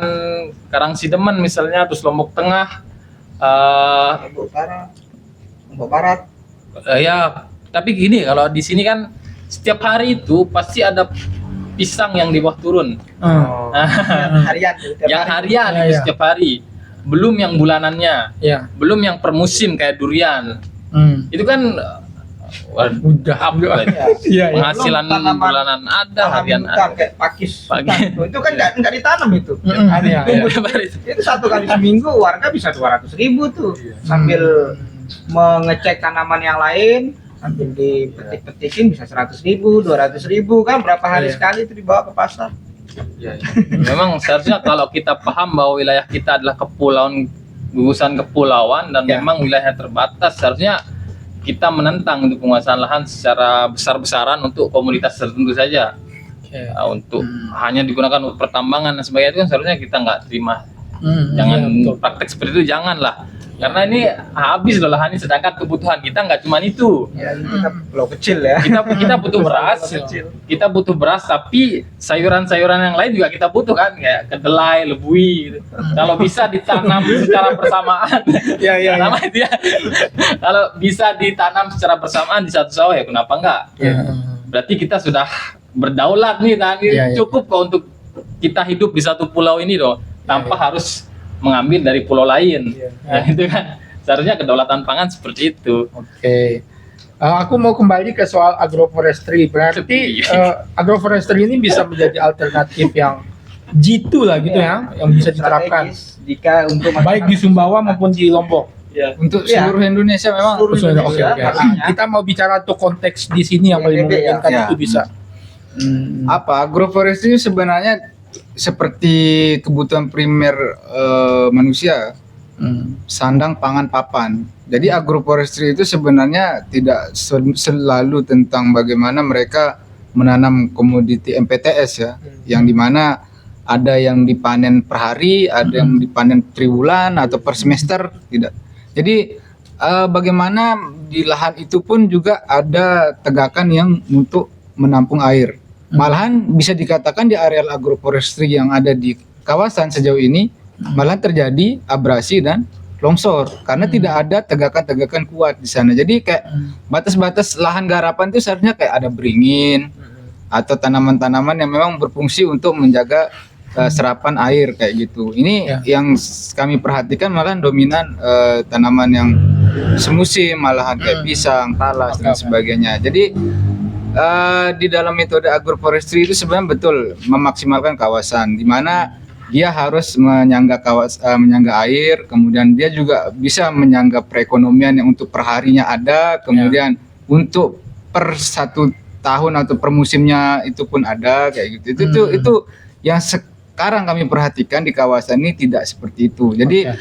Karangsidemen misalnya, terus Lombok Tengah, Lombok Utara, Lombok Barat. ya tapi gini, kalau di sini kan setiap hari itu pasti ada pisang yang di bawah turun. Yang harian. tiap Yang hari. harian Ya, itu ya. setiap hari. Belum yang bulanannya, Ya. belum yang per musim kayak durian. Itu kan Udah. apa itu? Iya, iya. Penghasilan Belum tanaman- bulanan ada, Tanam harian hutan ada. kayak pakis. Pagi. hutan. Itu kan nggak ditanam itu. Iya, iya. Itu 1 kali seminggu warga bisa 200.000 tuh sambil mengecek tanaman yang lain, sambil dipetik-petikin bisa 100.000, 200.000 kan berapa hari Iya. sekali itu dibawa ke pasar. Memang seharusnya kalau kita paham bahwa wilayah kita adalah kepulauan, gugusan kepulauan, dan Ya. memang wilayah terbatas, seharusnya kita menentang untuk penguasaan lahan secara besar-besaran untuk komunitas tertentu saja. Untuk hanya digunakan untuk pertambangan dan sebagainya, itu kan seharusnya kita nggak terima. Jangan praktek seperti itu, janganlah. Karena ini habis loh lahan ini, sedangkan kebutuhan kita nggak cuma itu. Ya, kita pulau kecil ya. Kita butuh beras, kita butuh beras, tapi sayuran-sayuran yang lain juga kita butuh kan, kayak kedelai, lebui gitu. Kalau bisa ditanam secara bersamaan, Iya, sama itu ya. Kalau bisa ditanam secara bersamaan di satu sawah, ya kenapa enggak? Berarti kita sudah berdaulat nih, nah, ini Iya, iya. cukup kok untuk kita hidup di satu pulau ini loh, tanpa harus mengambil dari pulau lain. Nah, itu kan seharusnya kedaulatan pangan seperti itu. Oke. Aku mau kembali ke soal agroforestry. Berarti agroforestry ini bisa menjadi alternatif yang jitu lah gitu ya, yang bisa diterapkan Strategis jika untuk baik di Sumbawa maupun di Lombok. Untuk Ya. seluruh Indonesia memang Seluruh Oke, Indonesia, oke. makanya Kita mau bicara tuh konteks di sini yang paling PBB ya. memungkinkan Ya. itu bisa. apa agroforestry sebenarnya seperti kebutuhan primer manusia, sandang, pangan, papan. Jadi agroforestry itu sebenarnya tidak selalu tentang bagaimana mereka menanam komoditi MPTS ya, yang dimana ada yang dipanen per hari, ada yang dipanen triwulan atau per semester, tidak. Jadi bagaimana di lahan itu pun juga ada tegakan yang untuk menampung air. Malahan bisa dikatakan di areal agroforestry yang ada di kawasan sejauh ini malah terjadi abrasi dan longsor karena tidak ada tegakan-tegakan kuat di sana. Jadi kayak batas-batas lahan garapan itu seharusnya kayak ada beringin atau tanaman-tanaman yang memang berfungsi untuk menjaga serapan air kayak gitu. Ini yang kami perhatikan malahan dominan tanaman yang semusim, malahan kayak pisang, talas dan sebagainya. Jadi di dalam metode agroforestry itu sebenarnya betul memaksimalkan kawasan di mana dia harus menyangga menyangga air, kemudian dia juga bisa menyangga perekonomian yang untuk perharinya ada, kemudian untuk per 1 tahun atau per musimnya itu pun ada kayak gitu. Itu yang sekarang kami perhatikan di kawasan ini tidak seperti itu. Jadi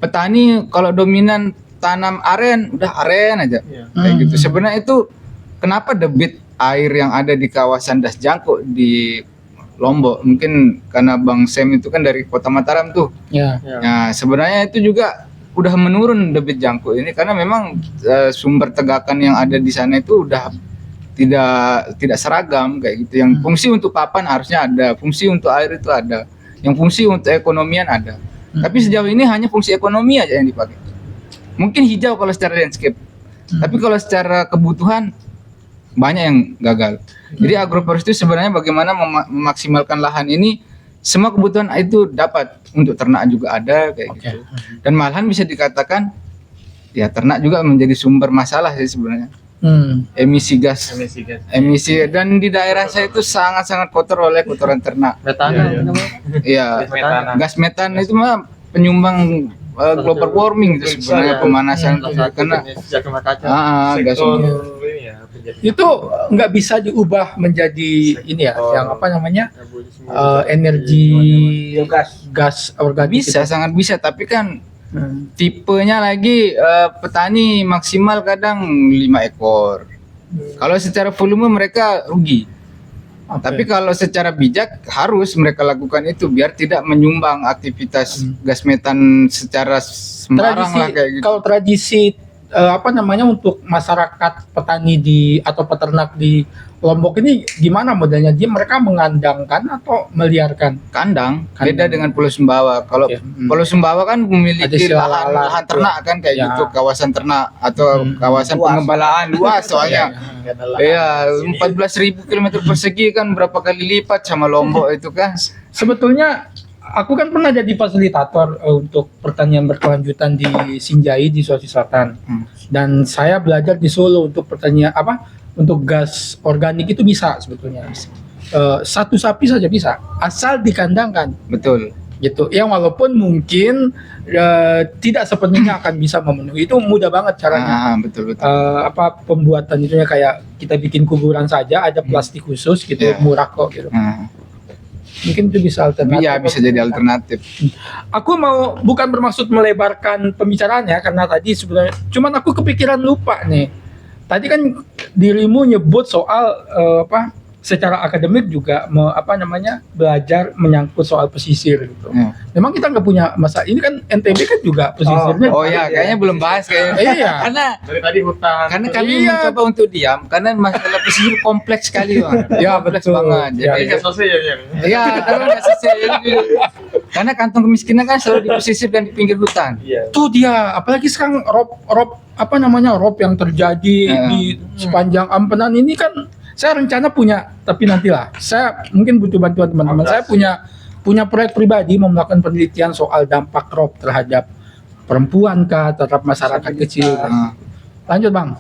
petani kalau dominan tanam aren, udah aren aja kayak gitu. Sebenarnya itu kenapa debit air yang ada di kawasan Das Jangkuk di Lombok, mungkin karena Bang Sam itu kan dari Kota Mataram tuh. Nah, sebenarnya itu juga udah menurun debit Jangkuk ini karena memang sumber tegakan yang ada di sana itu udah tidak seragam kayak gitu. Yang fungsi untuk papan harusnya ada, fungsi untuk air itu ada, yang fungsi untuk ekonomian ada. Tapi sejauh ini hanya fungsi ekonomi aja yang dipakai. Mungkin hijau kalau secara landscape, tapi kalau secara kebutuhan banyak yang gagal. Jadi agroforestry itu sebenarnya bagaimana memaksimalkan lahan ini, semua kebutuhan itu dapat, untuk ternak juga ada kayak gitu. Dan malahan bisa dikatakan ya ternak juga menjadi sumber masalah sih sebenarnya. Emisi gas, dan di daerah saya itu sangat-sangat kotor oleh kotoran ternak. Iya, gas metan itu mah penyumbang global warming itu sebenarnya, pemanasan itu karena gas Itu nggak bisa diubah menjadi ini ya, yang apa namanya, energi gas organik. bisa, sangat bisa, tapi kan tipenya lagi petani maksimal kadang 5 ekor. Kalau secara volume mereka rugi. Oke. Tapi kalau secara bijak harus mereka lakukan itu biar tidak menyumbang aktivitas gas metan secara sembarang lah kayak gitu. Kalau tradisi apa namanya untuk masyarakat petani atau peternak di Lombok ini gimana modelnya? Mereka mengandangkan atau meliarkan? Kandang, Kandang. beda dengan Pulau Sumbawa. Kalau Oke. Pulau Sumbawa kan Ada memiliki silala lahan gitu. ternak kan kayak Ya. gitu, kawasan ternak atau kawasan Luas. pengembalaan luas soalnya. Iya, 14.000 km persegi kan berapa kali lipat sama Lombok itu kan. Sebetulnya aku kan pernah jadi fasilitator untuk pertanian berkelanjutan di Sinjai di Sulawesi Selatan. Dan saya belajar di Solo untuk pertanian untuk gas organik itu bisa sebetulnya. Satu sapi saja bisa, asal dikandangkan Betul. gitu. Yang walaupun mungkin tidak sepenuhnya akan bisa memenuhi, itu mudah banget caranya. Betul. Pembuatan itunya kayak kita bikin kuburan saja, ada plastik khusus gitu, Iya. murah kok gitu. Mungkin itu bisa alternatif. Iya, bisa jadi alternatif. Aku bukan bermaksud melebarkan pembicaraannya karena tadi sebenarnya cuman aku kepikiran lupa nih. Tadi kan dirimu nyebut soal secara akademik juga belajar menyangkut soal pesisir gitu. Ya. Memang kita nggak punya masa ini kan NTB kan juga pesisirnya. Oh ya, kayaknya belum bahas kayaknya. Iya. Karena Dari tadi hutan. karena kami Iya. mencoba untuk diam karena masalah pesisir kompleks sekali, Bang. Ya, Kompleks betul. banget. Ya, Jadi Nggak selesai ya. iya, kalau nggak selesai. Karena kantong kemiskinan kan selalu di pesisir dan di pinggir hutan. Iya. Tuh dia, apalagi sekarang rob yang terjadi di sepanjang Ampenan ini kan saya rencana punya, tapi nantilah. Saya mungkin butuh bantuan teman-teman. Saya punya proyek pribadi mau melakukan penelitian soal dampak rob terhadap perempuan terhadap masyarakat kecil. Lanjut, Bang.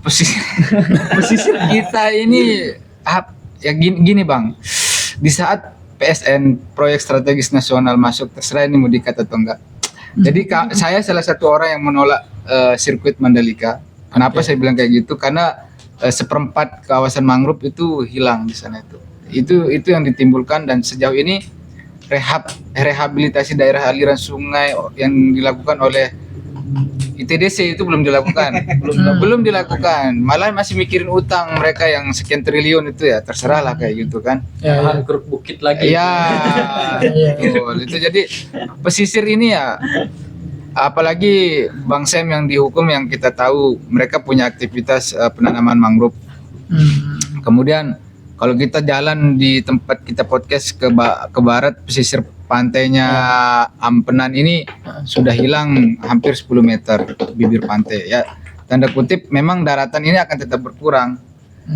Pesisir kita ini ya gini Bang. Di saat PSN proyek strategis nasional masuk, terserah ini mau dikat atau enggak. Jadi saya salah satu orang yang menolak sirkuit Mandalika. Kenapa saya bilang kayak gitu? Karena seperempat kawasan mangrove itu hilang di sana itu. Itu yang ditimbulkan dan sejauh ini rehabilitasi daerah aliran sungai yang dilakukan oleh ITDC itu belum dilakukan. belum dilakukan. Malah masih mikirin utang mereka yang sekian triliun itu ya, terserah lah kayak gitu kan. Ya. Grup bukit lagi. Iya, betul. Itu jadi pesisir ini ya, apalagi Bang Sam yang dihukum yang kita tahu mereka punya aktivitas penanaman mangrove. Kemudian kalau kita jalan di tempat kita podcast ke barat, pesisir pantainya Ampenan ini sudah hilang hampir 10 meter bibir pantai ya. Tanda kutip memang daratan ini akan tetap berkurang.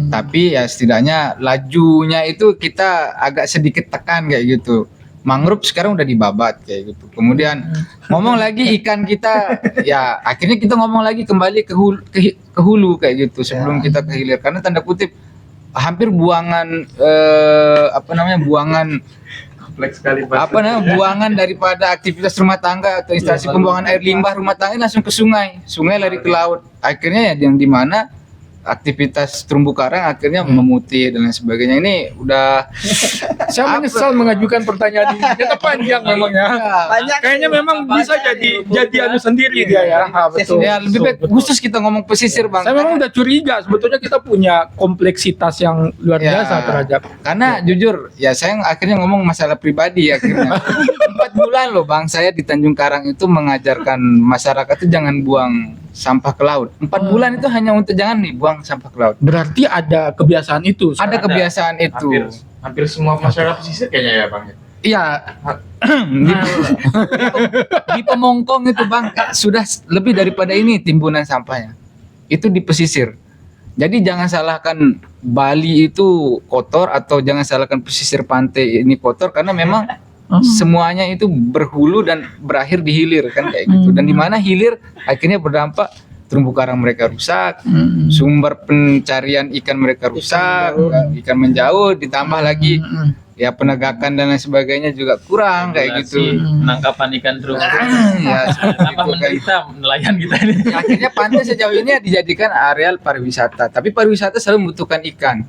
Tapi ya setidaknya lajunya itu kita agak sedikit tekan kayak gitu. Mangrove sekarang udah dibabat kayak gitu. Kemudian ngomong lagi ikan kita, ya akhirnya kita ngomong lagi kembali ke hulu kayak gitu sebelum kita ke hilir. Karena tanda kutip hampir buangan buangan Kompleks sekali. buangan daripada aktivitas rumah tangga atau instalasi pembuangan air limbah rumah tangga langsung ke sungai lari ke laut. Akhirnya ya yang di mana aktivitas terumbu karang akhirnya memutih dan lain sebagainya. Ini udah Saya menyesal mengajukan pertanyaan ini. Kita panjang memangnya. Banyak. Kayaknya memang bisa jadi anu sendiri dia ya. Betul. ya lebih baik Betul. khusus kita ngomong pesisir Bang. Saya memang udah curiga sebetulnya kita punya kompleksitas yang luar Ya. biasa terhadap Karena jujur ya saya akhirnya ngomong masalah pribadi akhirnya. 4 bulan loh Bang saya di Tanjung Karang itu mengajarkan masyarakat itu jangan buang sampah ke laut. 4 bulan itu hanya untuk jangan nih buang sampah ke laut. berarti ada kebiasaan itu. Ada kebiasaan itu. Hampir semua masyarakat pesisir kayaknya ya Bang. Iya. di Pemongkong itu Bang sudah lebih daripada ini timbunan sampahnya. Itu di pesisir. Jadi jangan salahkan Bali itu kotor atau jangan salahkan pesisir pantai ini kotor karena memang semuanya itu berhulu dan berakhir di hilir kan kayak gitu. Dan di mana hilir akhirnya berdampak terumbu karang mereka rusak, sumber pencarian ikan mereka rusak, ikan menjauh, ditambah lagi ya penegakan dan lain sebagainya juga kurang kayak gitu. Penangkapan ikan terumbu. Ya, seperti Apa itu kan. menderita nelayan kita ini. Akhirnya pantai sejauh ini dijadikan areal pariwisata, tapi pariwisata selalu membutuhkan ikan.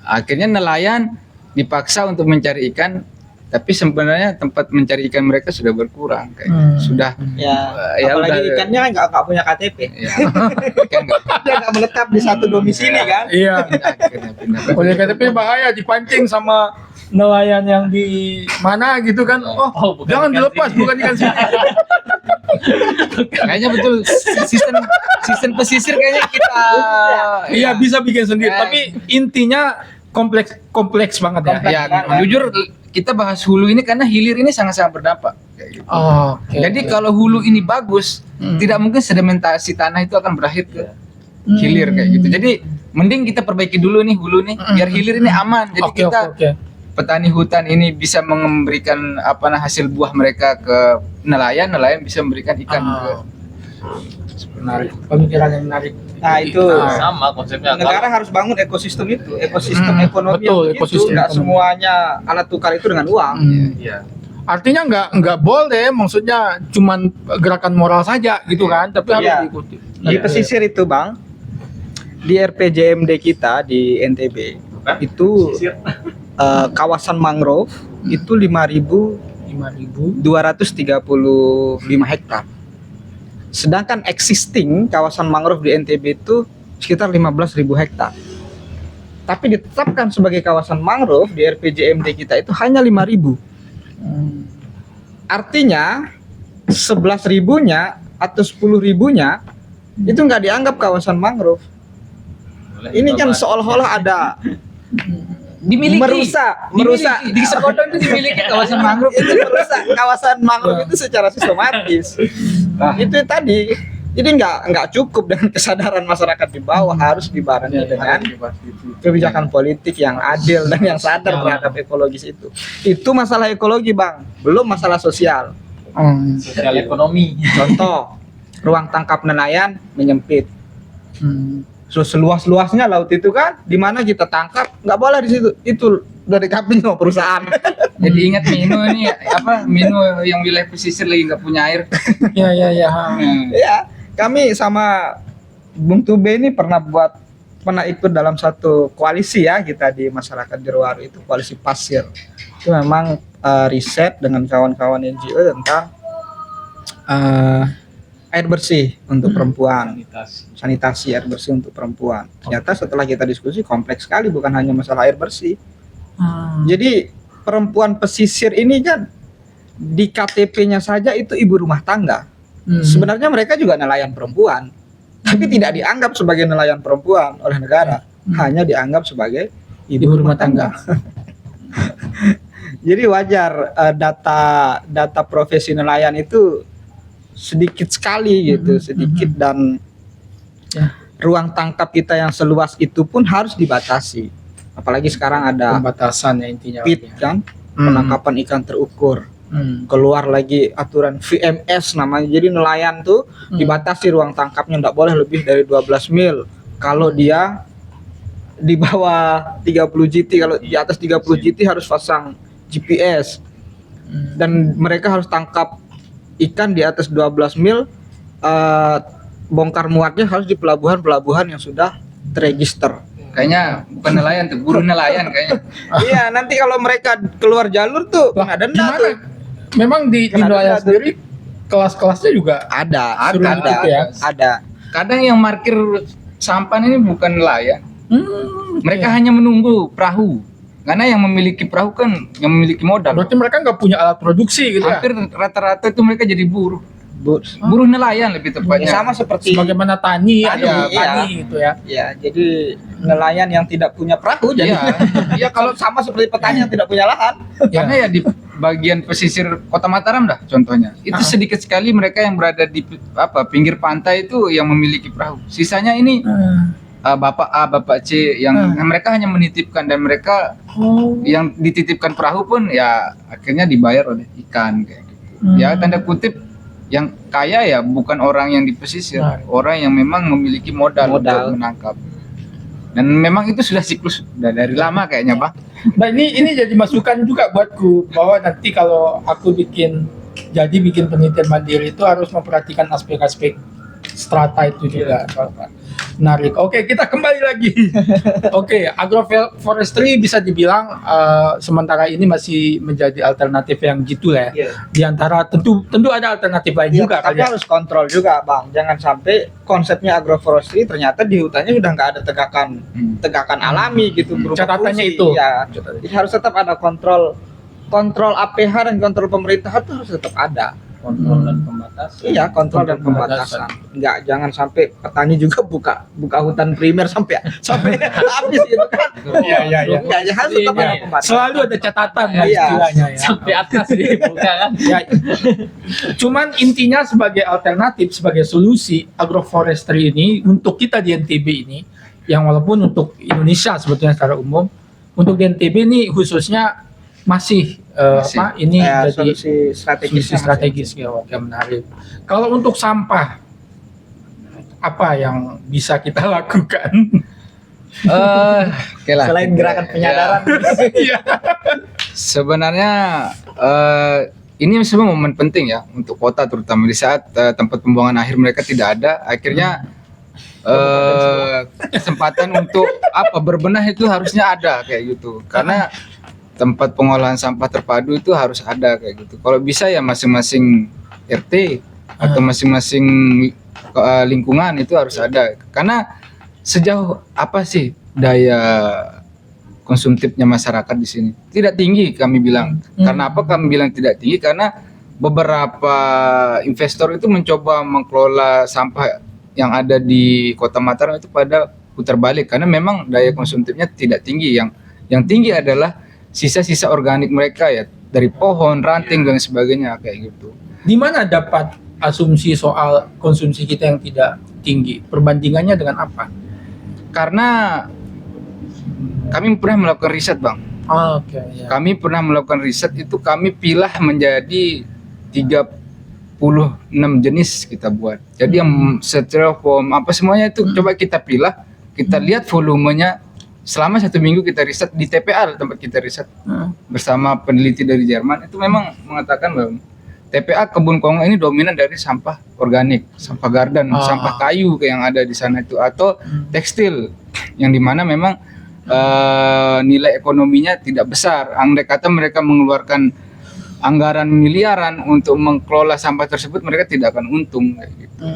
Akhirnya nelayan dipaksa untuk mencari ikan Tapi sebenarnya tempat mencari ikan mereka sudah berkurang, kayak sudah Ya, ya apalagi udah- ikannya nggak punya KTP. ya, ikan nggak Dia nggak menetap di satu domisili kan. Iya. pindah-pindah. Oleh KTP bahaya dipancing sama nelayan yang di mana gitu kan. Oh, bukan jangan ikan dilepas, sini. bukan ikan sini. Kayaknya betul season pesisir kayaknya kita Iya, bisa bikin sendiri, Ya. tapi intinya kompleks banget ya. ya jujur kita bahas hulu ini karena hilir ini sangat-sangat berdampak. Kayak gitu. Oh, oke. Jadi kalau hulu ini bagus, tidak mungkin sedimentasi tanah itu akan berakhir ke hilir kayak gitu. Jadi mending kita perbaiki dulu nih hulu nih, biar hilir ini aman. Jadi Oke, kita oke. petani hutan ini bisa memberikan hasil buah mereka ke nelayan, nelayan bisa memberikan ikan ke Menarik, pemikiran yang menarik. Nah, itu Sama konsepnya. negara harus bangun ekosistem itu, ekosistem ekonomi betul, yang begitu. ekosistem Nggak ekonomi. semuanya alat tukar itu dengan uang. Iya. Artinya nggak boleh, maksudnya cuman gerakan moral saja gitu kan, tapi harus Iya. diikuti. Di pesisir itu, Bang, di RPJMD kita di NTB itu kawasan mangrove itu 5.235 hektar. Sedangkan existing kawasan mangrove di NTB itu sekitar 15.000 hektar. Tapi ditetapkan sebagai kawasan mangrove di RPJMD kita itu hanya 5.000. Artinya 11.000-nya atau 10.000-nya itu nggak dianggap kawasan mangrove. Ini kan seolah-olah ada Dimiliki. merusak Di Sekodong itu dimiliki kawasan mangrove. itu merusak kawasan mangrove itu secara sistematis. Itu tadi. Jadi nggak cukup dengan kesadaran masyarakat di bawah, harus dibarengi dengan kebijakan politik yang adil dan yang sadar terhadap ekologis itu. Itu masalah ekologi, Bang, belum masalah sosial. Sosial ekonomi. Contoh, ruang tangkap nelayan menyempit. Seluas-luasnya laut itu kan, di mana kita tangkap nggak boleh di situ. Itu dari kaping sama perusahaan. Jadi ingat Mino ini Mino yang wilayah pesisir lagi nggak punya air. Iya, iya, iya. Ya, kami sama Bung Tube ini pernah ikut dalam satu koalisi ya kita di masyarakat Jerowaru itu, koalisi pasir. Itu memang riset dengan kawan-kawan NGO tentang air bersih untuk perempuan, sanitasi air bersih untuk perempuan. Ternyata setelah kita diskusi kompleks sekali, bukan hanya masalah air bersih. Jadi perempuan pesisir ini kan di KTP-nya saja itu ibu rumah tangga. Sebenarnya mereka juga nelayan perempuan, tapi tidak dianggap sebagai nelayan perempuan oleh negara, hanya dianggap sebagai ibu rumah tangga. Jadi wajar data profesi nelayan itu sedikit sekali gitu, sedikit, dan ruang tangkap kita yang seluas itu pun harus dibatasi. Apalagi sekarang ada Pembatasan ya intinya. PIT kan, penangkapan ikan terukur. Keluar lagi aturan VMS namanya. Jadi nelayan tuh dibatasi ruang tangkapnya, enggak boleh lebih dari 12 mil. Kalau dia di bawah 30 GT, kalau di atas 30 GT harus pasang GPS. Dan mereka harus tangkap ikan di atas 12 mil, bongkar muatnya harus di pelabuhan-pelabuhan yang sudah terregister. Kayaknya bukan nelayan tuh, buruh nelayan kayaknya. Iya, nanti kalau mereka keluar jalur tuh kena denda Gimana? tuh. Memang di Kena nelayan denda tuh. sendiri kelas-kelasnya juga Ada, Suruh ada, gitu ya? ada. Kadang yang parkir sampan ini bukan nelayan. Mereka iya. hanya menunggu perahu. Karena yang memiliki perahu kan yang memiliki modal. Berarti mereka nggak punya alat produksi gitu ya. Hampir rata-rata itu mereka jadi buruh. Buruh nelayan lebih Ya, tepatnya. sama seperti Sebagaimana tani, Tani, ada iya. tani gitu ya. ya, jadi nelayan yang tidak punya perahu jadi. Iya. Ya kalau sama seperti petani yang tidak punya lahan. Karena ya di bagian pesisir Kota Mataram dah contohnya. Itu sedikit sekali mereka yang berada di pinggir pantai itu yang memiliki perahu. Sisanya ini Bapak A, Bapak C yang mereka hanya menitipkan, dan mereka yang dititipkan perahu pun ya akhirnya dibayar oleh ikan kayak gitu. Ya tanda kutip yang kaya ya bukan orang yang di pesisir, orang yang memang memiliki modal untuk menangkap. Dan memang itu sudah siklus udah dari lama kayaknya, Bang. Nah ini jadi masukan juga buatku, bahwa nanti kalau aku bikin penelitian mandiri itu harus memperhatikan aspek-aspek strata itu juga. Menarik. Oke, kita kembali lagi. Oke, agroforestry bisa dibilang sementara ini masih menjadi alternatif yang jitu lah ya. Iya. Di antara tentu ada alternatif lain Iya, juga tapi kali ya. harus kontrol juga, Bang. Jangan sampai konsepnya agroforestry ternyata di hutannya udah nggak ada tegakan alami gitu. berupa Catatannya fungsi. itu. Iya. Jadi harus tetap ada kontrol APH dan kontrol pemerintah itu harus tetap ada. Kontrol dan pembatasan. Iya, kontrol dan Kontrol pembatasan. Jangan sampai petani juga buka hutan primer sampai habis gitu kan. Iya. Ya, harus tetap ada pembatasan. Selalu ada catatan lah Iya. istilahnya ya. Sampai atas dibuka kan. Ya, cuman intinya sebagai alternatif, sebagai solusi agroforestry ini untuk kita di NTB ini, yang walaupun untuk Indonesia sebetulnya secara umum, untuk di NTB ini khususnya masih, Masih. ini Ya, jadi solusi strategis. ya, oke, menarik. Kalau untuk sampah, apa yang bisa kita lakukan? Oke lah. Selain gerakan penyadaran. Iya. Sebenarnya ini semua momen penting ya untuk kota, terutama di saat tempat pembuangan akhir mereka tidak ada. Akhirnya kesempatan untuk berbenah itu harusnya ada kayak gitu. Karena tempat pengolahan sampah terpadu itu harus ada kayak gitu. Kalau bisa ya masing-masing RT atau masing-masing lingkungan itu harus ada. Karena sejauh apa sih daya konsumtifnya masyarakat di sini? Tidak tinggi kami bilang. Karena apa kami bilang tidak tinggi? Karena beberapa investor itu mencoba mengelola sampah yang ada di Kota Mataram itu pada putar balik karena memang daya konsumtifnya tidak tinggi. Yang tinggi adalah sisa-sisa organik mereka ya dari pohon, ranting dan sebagainya kayak gitu. Di mana dapat asumsi soal konsumsi kita yang tidak tinggi? Perbandingannya dengan apa? Karena kami pernah melakukan riset, Bang. Oke, ya. Kami pernah melakukan riset itu kami pilah menjadi 36 jenis kita buat. Jadi yang styrofoam apa semuanya itu coba kita pilah, kita lihat volumenya selama 1 minggu kita riset di TPA tempat kita riset bersama peneliti dari Jerman itu memang mengatakan bahwa TPA Kebun Kongo ini dominan dari sampah organik, sampah garden, sampah kayu yang ada di sana itu atau tekstil yang dimana memang nilai ekonominya tidak besar. Andai kata mereka mengeluarkan anggaran miliaran untuk mengelola sampah tersebut mereka tidak akan untung kayak gitu.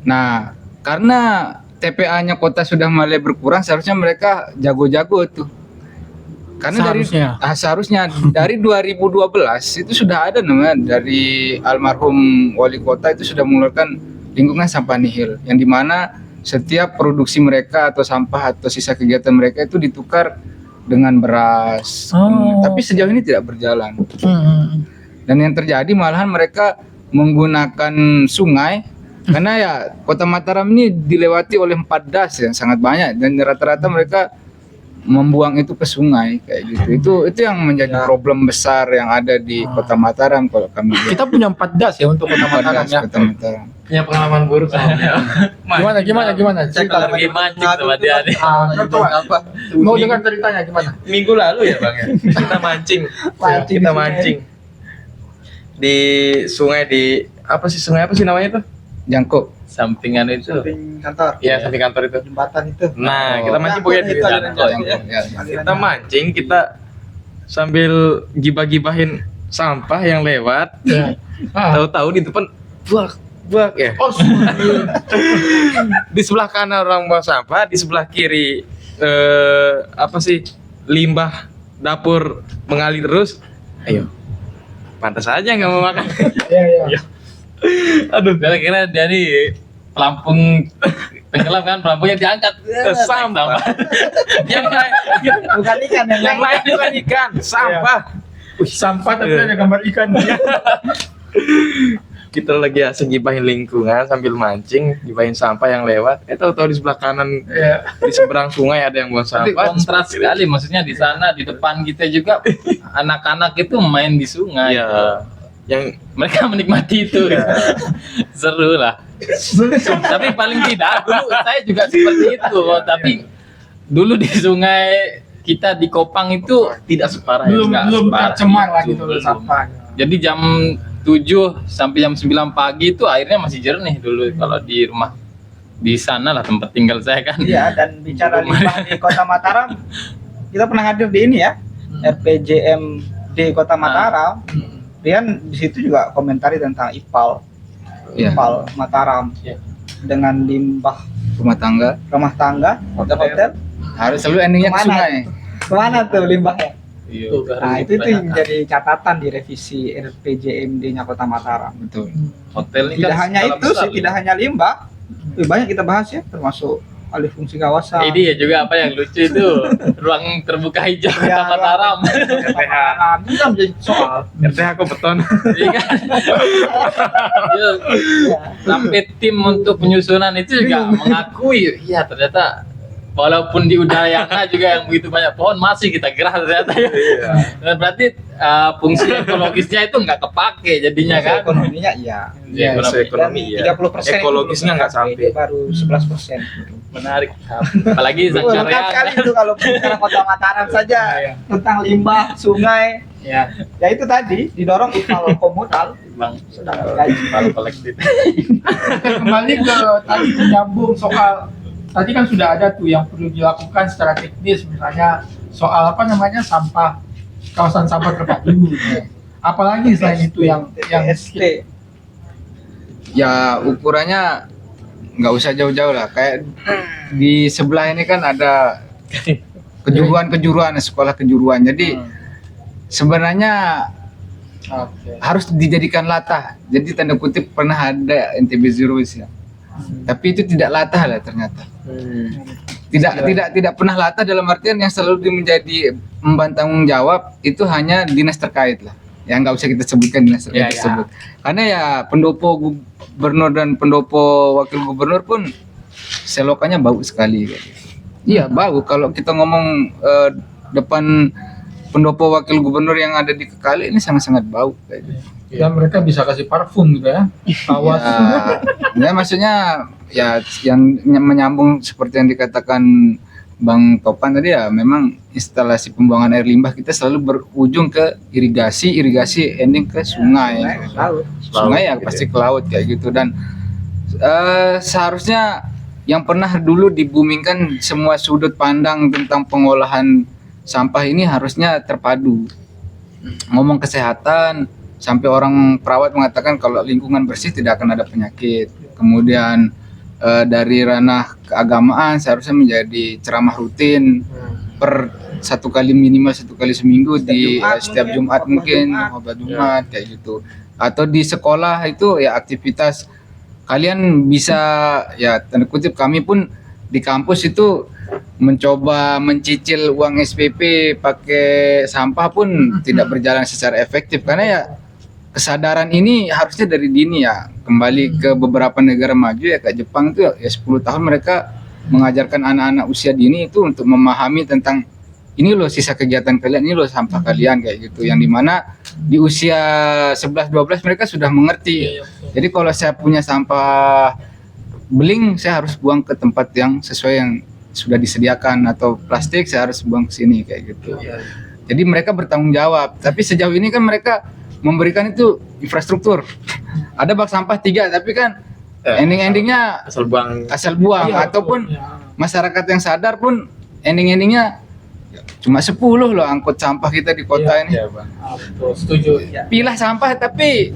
Nah, karena TPA-nya kota sudah mulai berkurang, seharusnya mereka jago-jago tuh. Karena seharusnya dari 2012 itu sudah ada namanya dari almarhum wali kota itu sudah mengeluarkan lingkungan sampah nihil yang dimana setiap produksi mereka atau sampah atau sisa kegiatan mereka itu ditukar dengan beras. Tapi sejauh ini tidak berjalan. Dan yang terjadi malahan mereka menggunakan sungai. Karena ya Kota Mataram ini dilewati oleh 4 das yang sangat banyak dan rata-rata mereka membuang itu ke sungai kayak gitu. Itu yang menjadi problem besar yang ada di Kota Mataram kalau kami lihat. Kita punya 4 das ya untuk Kota Mataram ya. Kota Mataram. Punya pengalaman buruk sama Gimana? Cerita Lagi mancing sama dia nih. coba. Mau dengar ceritanya gimana? minggu lalu ya Bang ya. Kita mancing di sungai sungai apa sih namanya itu? Jangkuk. Sampingan itu. Samping kantor. Iya, samping kantor itu. Jembatan itu. Nah, kita mancing Jangkuk pokoknya di itu sana. aliran Ya. Kita mancing, kita sambil gibah-gibahin sampah yang lewat. Tahu-tahu di depan buak ya. Di sebelah kanan orang buang sampah, di sebelah kiri limbah dapur mengalir terus. Ayo. Pantas aja nggak mau makan. Iya. Aduh, kira-kira dia nih pelampung tenggelam kan, pelampungnya diangkat. Sampah. yang lain Bukan ikan yang lain bukan ikan, sampah. Sampah tapi ada gambar ikan. Kita lagi asik gibahin lingkungan sambil mancing, gibahin sampah yang lewat. Tahu-tahu di sebelah kanan di seberang sungai ada yang buang Tapi sampah. kontras sekali, maksudnya di sana di depan kita juga anak-anak itu main di sungai. Iya. Yang Mereka menikmati itu. Seru lah. Tapi paling tidak dulu saya juga seperti itu. Tapi dulu di sungai kita di Kopang itu tidak separah belum separah tercemar lah itu, gitu belum. sampah. Jadi jam 7 sampai jam 9 pagi itu airnya masih jernih dulu kalau di rumah di sana lah tempat tinggal saya kan. Iya, dan bicara limbah di Kota Mataram, kita pernah hadir di ini ya, RPJM di Kota Mataram. Rian di situ juga komentari tentang IPAL, Iya. IPAL Mataram Iya. dengan limbah Rumah tangga rumah tangga, hotel-hotel. harus selalu endingnya ke Kemana? sungai. Kemana tuh limbahnya? Iya. Nah, itu yang jadi catatan di revisi RPJMD-nya Kota Mataram. Betul. Hotel ini Tidak kan hanya skala itu besar, sih, tidak hanya limbah, lebih banyak kita bahas ya, termasuk alih fungsi kawasan. Ini ya juga apa yang lucu itu ruang terbuka hijau Ya, Kota Mataram. Mataram itu kan menjadi soal. RTH kok beton. Iya kan? Iya. Sampai tim untuk penyusunan itu juga mengakui, iya ternyata walaupun di Udayana juga yang begitu banyak pohon masih kita gerah ternyata ya. Dan berarti fungsi ekologisnya itu nggak kepake jadinya kan? Ekonominya iya. Iya, ekonomi ya. 30% Ekologisnya nggak sampai. baru 11%. menarik. Apalagi Lengkap Sancareang. sekali itu kalau bicara Kota Mataram saja tentang limbah, sungai. Ya. Ya itu tadi didorong IPAL komunal Bang, sedang dikaji. kalau kolektif. Kembali ke tadi menyambung soal tadi kan sudah ada tuh yang perlu dilakukan secara teknis, misalnya soal apa namanya sampah, kawasan sampah terpadu. Apalagi selain itu yang TPST. Ya ukurannya nggak usah jauh-jauh lah. Kayak di sebelah ini kan ada kejuruan sekolah kejuruan. Jadi sebenarnya harus dijadikan latah. Jadi tanda kutip pernah ada NTB Zero Waste ya. Tapi itu tidak latah lah ternyata. Tidak pernah latah dalam artian yang selalu menjadi emban tanggung jawab itu hanya dinas terkait lah. Ya nggak usah kita sebutkan dinas terkait tersebut. Karena ya pendopo gubernur dan pendopo wakil gubernur pun selokannya bau sekali. Iya bau kalau kita ngomong depan pendopo wakil gubernur yang ada di Kekali ini sangat-sangat bau kayak gitu. dan mereka bisa kasih parfum gitu ya. Awas. Ya maksudnya ya yang menyambung seperti yang dikatakan Bang Topan tadi ya, memang instalasi pembuangan air limbah kita selalu berujung ke irigasi ending ke sungai. Sungai ya pasti ke laut kayak gitu. Dan seharusnya yang pernah dulu dibumingkan semua sudut pandang tentang pengolahan sampah ini harusnya terpadu. Ngomong kesehatan, sampai orang perawat mengatakan kalau lingkungan bersih tidak akan ada penyakit. Kemudian dari ranah keagamaan seharusnya menjadi ceramah rutin per minimal satu kali seminggu di setiap Jumat mungkin khotbah Jumat kayak gitu. Atau di sekolah itu ya aktivitas kalian bisa ya tanda kutip, kami pun di kampus itu mencoba mencicil uang SPP pakai sampah pun tidak berjalan secara efektif karena ya kesadaran ini harusnya dari dini ya. Kembali ke beberapa negara maju ya kayak Jepang itu ya 10 tahun mereka mengajarkan anak-anak usia dini itu untuk memahami tentang ini loh sisa kegiatan kalian, ini loh sampah kalian kayak gitu. Yang dimana di usia 11-12 mereka sudah mengerti. Jadi kalau saya punya sampah beling saya harus buang ke tempat yang sesuai yang sudah disediakan, atau plastik saya harus buang ke sini kayak gitu. Jadi mereka bertanggung jawab. Tapi sejauh ini kan mereka memberikan itu infrastruktur. Ada bak sampah 3 tapi kan ending-endingnya Asal buang. asal buang, ataupun masyarakat yang sadar pun ending-endingnya cuma 10 loh angkut sampah kita di kota ini. Setuju. Pilah sampah tapi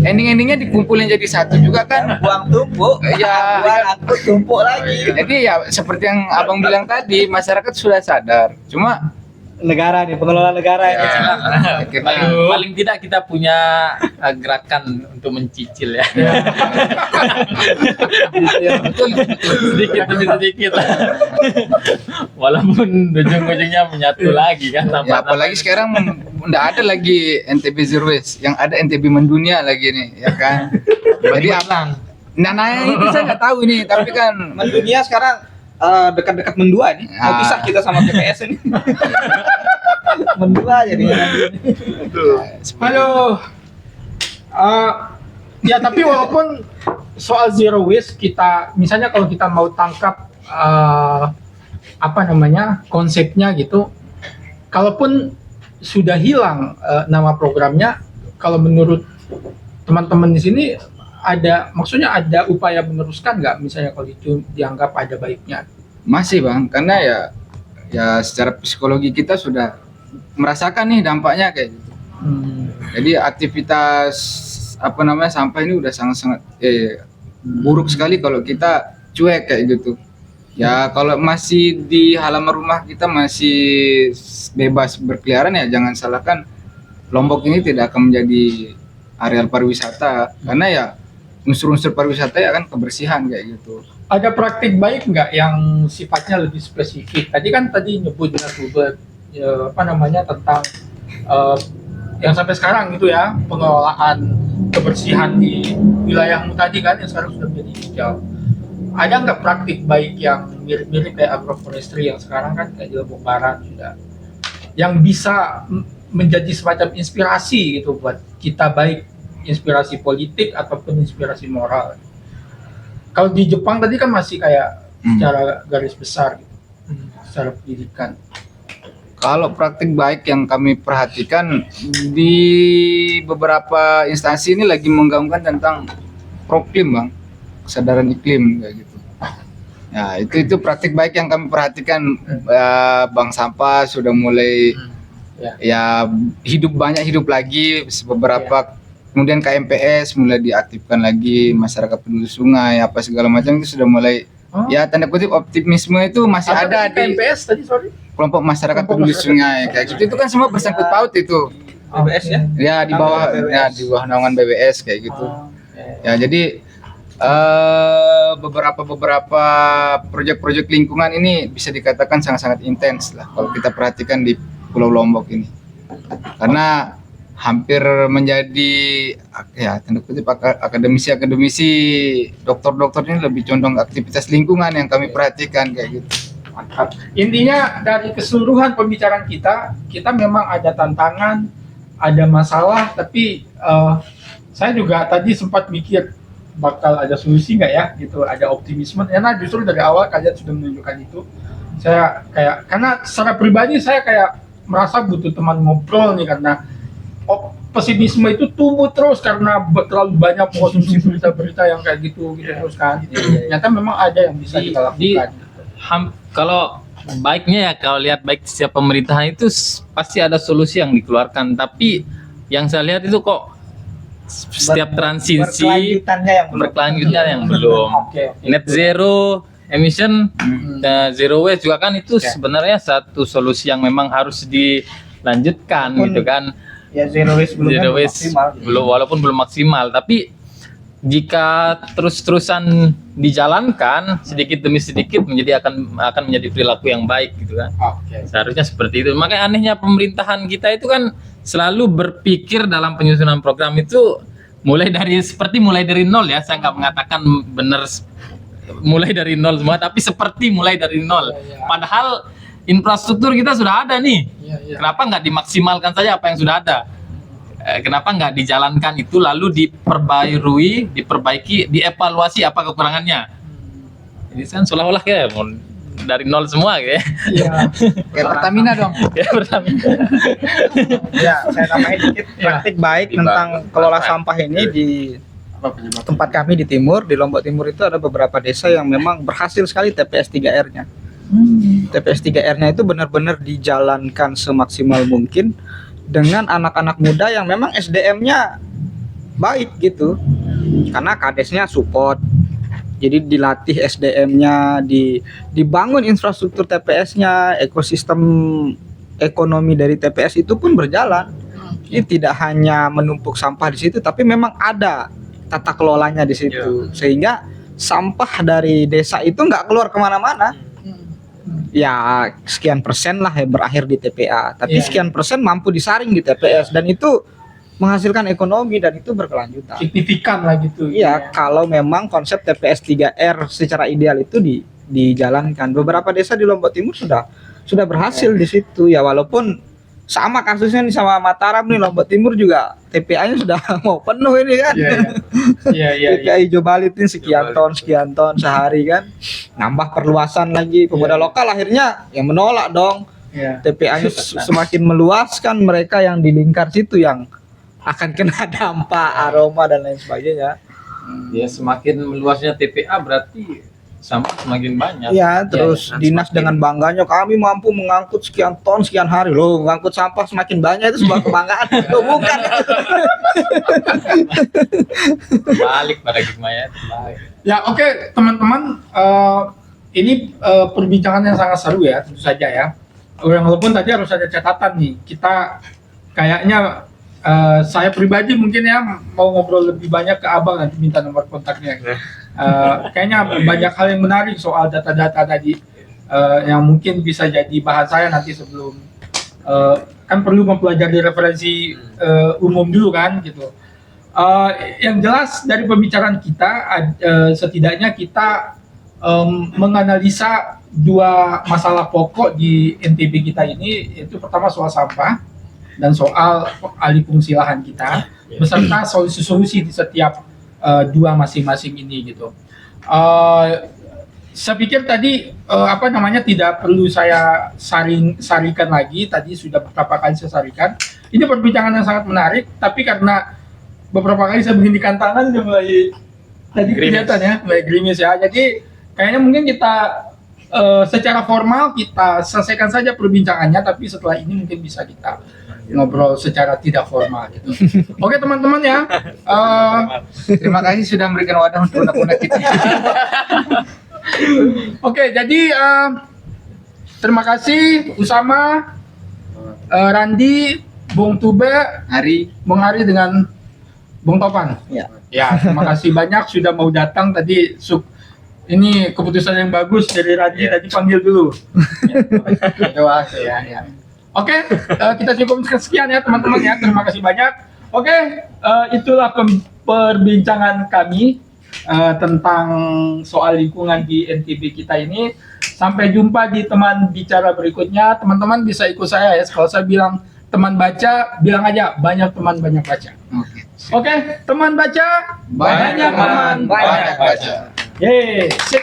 ending-endingnya dikumpulin jadi satu juga kan. Buang tumpuk, Ya, buang angkut tumpuk lagi. jadi ya seperti yang abang bilang tadi, masyarakat sudah sadar. Cuma Negara nih, pengelola negara ini. Paling tidak kita punya gerakan untuk mencicil ya. Sedikit demi sedikit. Walaupun ujung-ujungnya menyatu lagi kan. ya, apalagi sekarang nggak ada lagi NTB Zero Waste, yang ada NTB mendunia lagi nih, ya kan. Jadi nah itu saya nggak tahu ini, tapi kan Mendunia sekarang dekat-dekat Mendua nih. Mau pisah kita sama PPS ini. Mendua jadi. Halo. Ya tapi walaupun soal zero waste kita, misalnya kalau kita mau tangkap apa namanya konsepnya gitu, kalaupun sudah hilang nama programnya, kalau menurut teman-teman di sini maksudnya ada upaya meneruskan nggak misalnya kalau itu dianggap ada baiknya? Masih Bang, karena ya secara psikologi kita sudah merasakan nih dampaknya kayak gitu. Jadi aktivitas sampah ini udah sangat-sangat buruk sekali kalau kita cuek kayak gitu. Ya kalau masih di halaman rumah kita masih bebas berkeliaran, ya jangan salahkan Lombok ini tidak akan menjadi areal pariwisata, karena ya unsur-unsur pariwisata ya kan kebersihan kayak gitu. Ada praktik baik nggak yang sifatnya lebih spesifik? Tadi nyebut tentang yang sampai sekarang gitu ya, pengelolaan kebersihan di wilayahmu tadi kan yang sekarang sudah menjadi hijau. Ada nggak praktik baik yang mirip-mirip kayak agroforestry yang sekarang kan kayak di Lombok Barat sudah, yang bisa menjadi semacam inspirasi gitu buat kita, baik inspirasi politik ataupun inspirasi moral? Kalau di Jepang tadi kan masih kayak secara garis besar gitu, secara pendidikan. Kalau praktik baik yang kami perhatikan di beberapa instansi ini lagi menggaungkan tentang proklim Bang, kesadaran iklim kayak gitu. Ya itu praktik baik yang kami perhatikan. Bank sampah sudah mulai hidup lagi beberapa. Kemudian KMPS mulai diaktifkan lagi, masyarakat peduli sungai apa segala macam itu sudah mulai. Ya tanda kutip optimisme itu masih ada di KMPS tadi, sorry, kelompok masyarakat peduli sungai kayak gitu. Itu kan semua bersangkut paut itu. BBS ya? Ya di bawah di bawah naungan BBS kayak gitu. Ya jadi beberapa proyek-proyek lingkungan ini bisa dikatakan sangat-sangat intens lah kalau kita perhatikan di Pulau Lombok ini. Karena hampir menjadi tanda kutip akademisi dokter ini lebih condong aktivitas lingkungan yang kami perhatikan kayak gitu. Mantap. Intinya dari keseluruhan pembicaraan kita memang ada tantangan, ada masalah, tapi saya juga tadi sempat mikir bakal ada solusi nggak ya gitu, ada optimisme. Karena justru dari awal kalian sudah menunjukkan itu. Saya karena secara pribadi saya kayak merasa butuh teman ngobrol nih, karena pesimisme itu tumbuh terus karena terlalu banyak konsumsi berita-berita yang kayak gitu terus kan. Ternyata memang ada yang bisa kita lakukan. Kalau baiknya ya, kalau lihat baik setiap pemerintahan itu pasti ada solusi yang dikeluarkan, tapi yang saya lihat itu kok setiap transisi berkelanjutan yang belum. Net zero emission, zero waste juga kan itu sebenarnya satu solusi yang memang harus dilanjutkan gitu kan. Ya zero waste belum maksimal. Walaupun belum maksimal, tapi jika terus-terusan dijalankan sedikit demi sedikit akan menjadi perilaku yang baik gitu kan. Seharusnya seperti itu. Makanya anehnya pemerintahan kita itu kan selalu berpikir dalam penyusunan program itu mulai dari nol ya. Saya nggak mengatakan benar mulai dari nol semua, tapi seperti mulai dari nol. Padahal infrastruktur kita sudah ada nih. Kenapa nggak dimaksimalkan saja apa yang sudah ada? Kenapa nggak dijalankan itu lalu diperbaiki, dievaluasi apa kekurangannya? Jadi kan seolah-olah kayak dari nol semua kayak. Kayak Pertamina dong. Ya Pertamina. Ya, saya tambahin dikit praktik baik tentang kelola sampah ini di tempat kami di timur, di Lombok Timur itu ada beberapa desa yang memang berhasil sekali TPS 3R-nya. TPS 3R-nya itu benar-benar dijalankan semaksimal mungkin dengan anak-anak muda yang memang SDM-nya baik gitu. Karena kadesnya support. Jadi dilatih SDM-nya, dibangun infrastruktur TPS-nya, ekosistem ekonomi dari TPS itu pun berjalan. Jadi tidak hanya menumpuk sampah di situ, tapi memang ada tata kelolanya di situ. Sehingga sampah dari desa itu nggak keluar kemana-mana. Ya sekian persen lah berakhir di TPA, tapi sekian persen mampu disaring di TPS dan itu menghasilkan ekonomi dan itu berkelanjutan. Signifikan lah gitu. Iya, kalau memang konsep TPS 3R secara ideal itu dijalankan. Beberapa desa di Lombok Timur sudah berhasil di situ ya, walaupun sama kasusnya nih sama Mataram nih, Lombok Timur juga TPA-nya sudah mau penuh ini kan. TPA hijau balit ini sekian ton sehari kan. Nambah perluasan lagi, pemuda lokal akhirnya yang menolak dong. TPA-nya semakin meluas kan, mereka yang di lingkar situ yang akan kena dampak aroma dan lain sebagainya. Ya semakin meluasnya TPA berarti sampah semakin banyak. Iya, terus dan dinas semakin- dengan bangganya kami mampu mengangkut sekian ton sekian hari. Loh, mengangkut sampah semakin banyak itu sebuah kebanggaan. Loh, bukan. balik paradigma ya. Balik. Ya oke teman-teman, ini perbincangan yang sangat seru ya tentu saja ya. Walaupun tadi harus ada catatan nih, kita kayaknya saya pribadi mungkin ya mau ngobrol lebih banyak ke abang, nanti minta nomor kontaknya. Kayaknya banyak hal yang menarik soal data-data tadi yang mungkin bisa jadi bahan saya nanti sebelum kan perlu mempelajari referensi umum dulu kan gitu. Yang jelas dari pembicaraan kita setidaknya kita menganalisa dua masalah pokok di NTB kita ini, yaitu pertama soal sampah dan soal alih fungsi lahan kita beserta solusi-solusi di setiap dua masing-masing ini gitu. Saya pikir tadi tidak perlu saya sarikan lagi, tadi sudah beberapa kali saya sarikan. Ini perbincangan yang sangat menarik, tapi karena beberapa kali saya beginikan tangan udah mulai tadi kelihatan ya, mulai gerimis ya. Jadi kayaknya mungkin kita secara formal kita selesaikan saja perbincangannya, tapi setelah ini mungkin bisa kita ngobrol secara tidak formal gitu. Oke teman-teman ya, Terima kasih sudah memberikan wadah untuk anak-anak kita. oke jadi terima kasih Usama, Randi, Bung Tube, Bung Hari dengan Bung Topan. Ya. Ya, terima kasih banyak sudah mau datang tadi. Ini keputusan yang bagus dari Randi, tadi panggil dulu. Doa ya. Oke, kita cukup sekian ya teman-teman ya. Terima kasih banyak. Oke, itulah perbincangan kami tentang soal lingkungan di NTB kita ini. Sampai jumpa di teman bicara berikutnya. Teman-teman bisa ikut saya ya. Kalau saya bilang teman baca, bilang aja banyak teman banyak baca. Oke, teman baca, banyak teman banyak baca. Yeay, sip.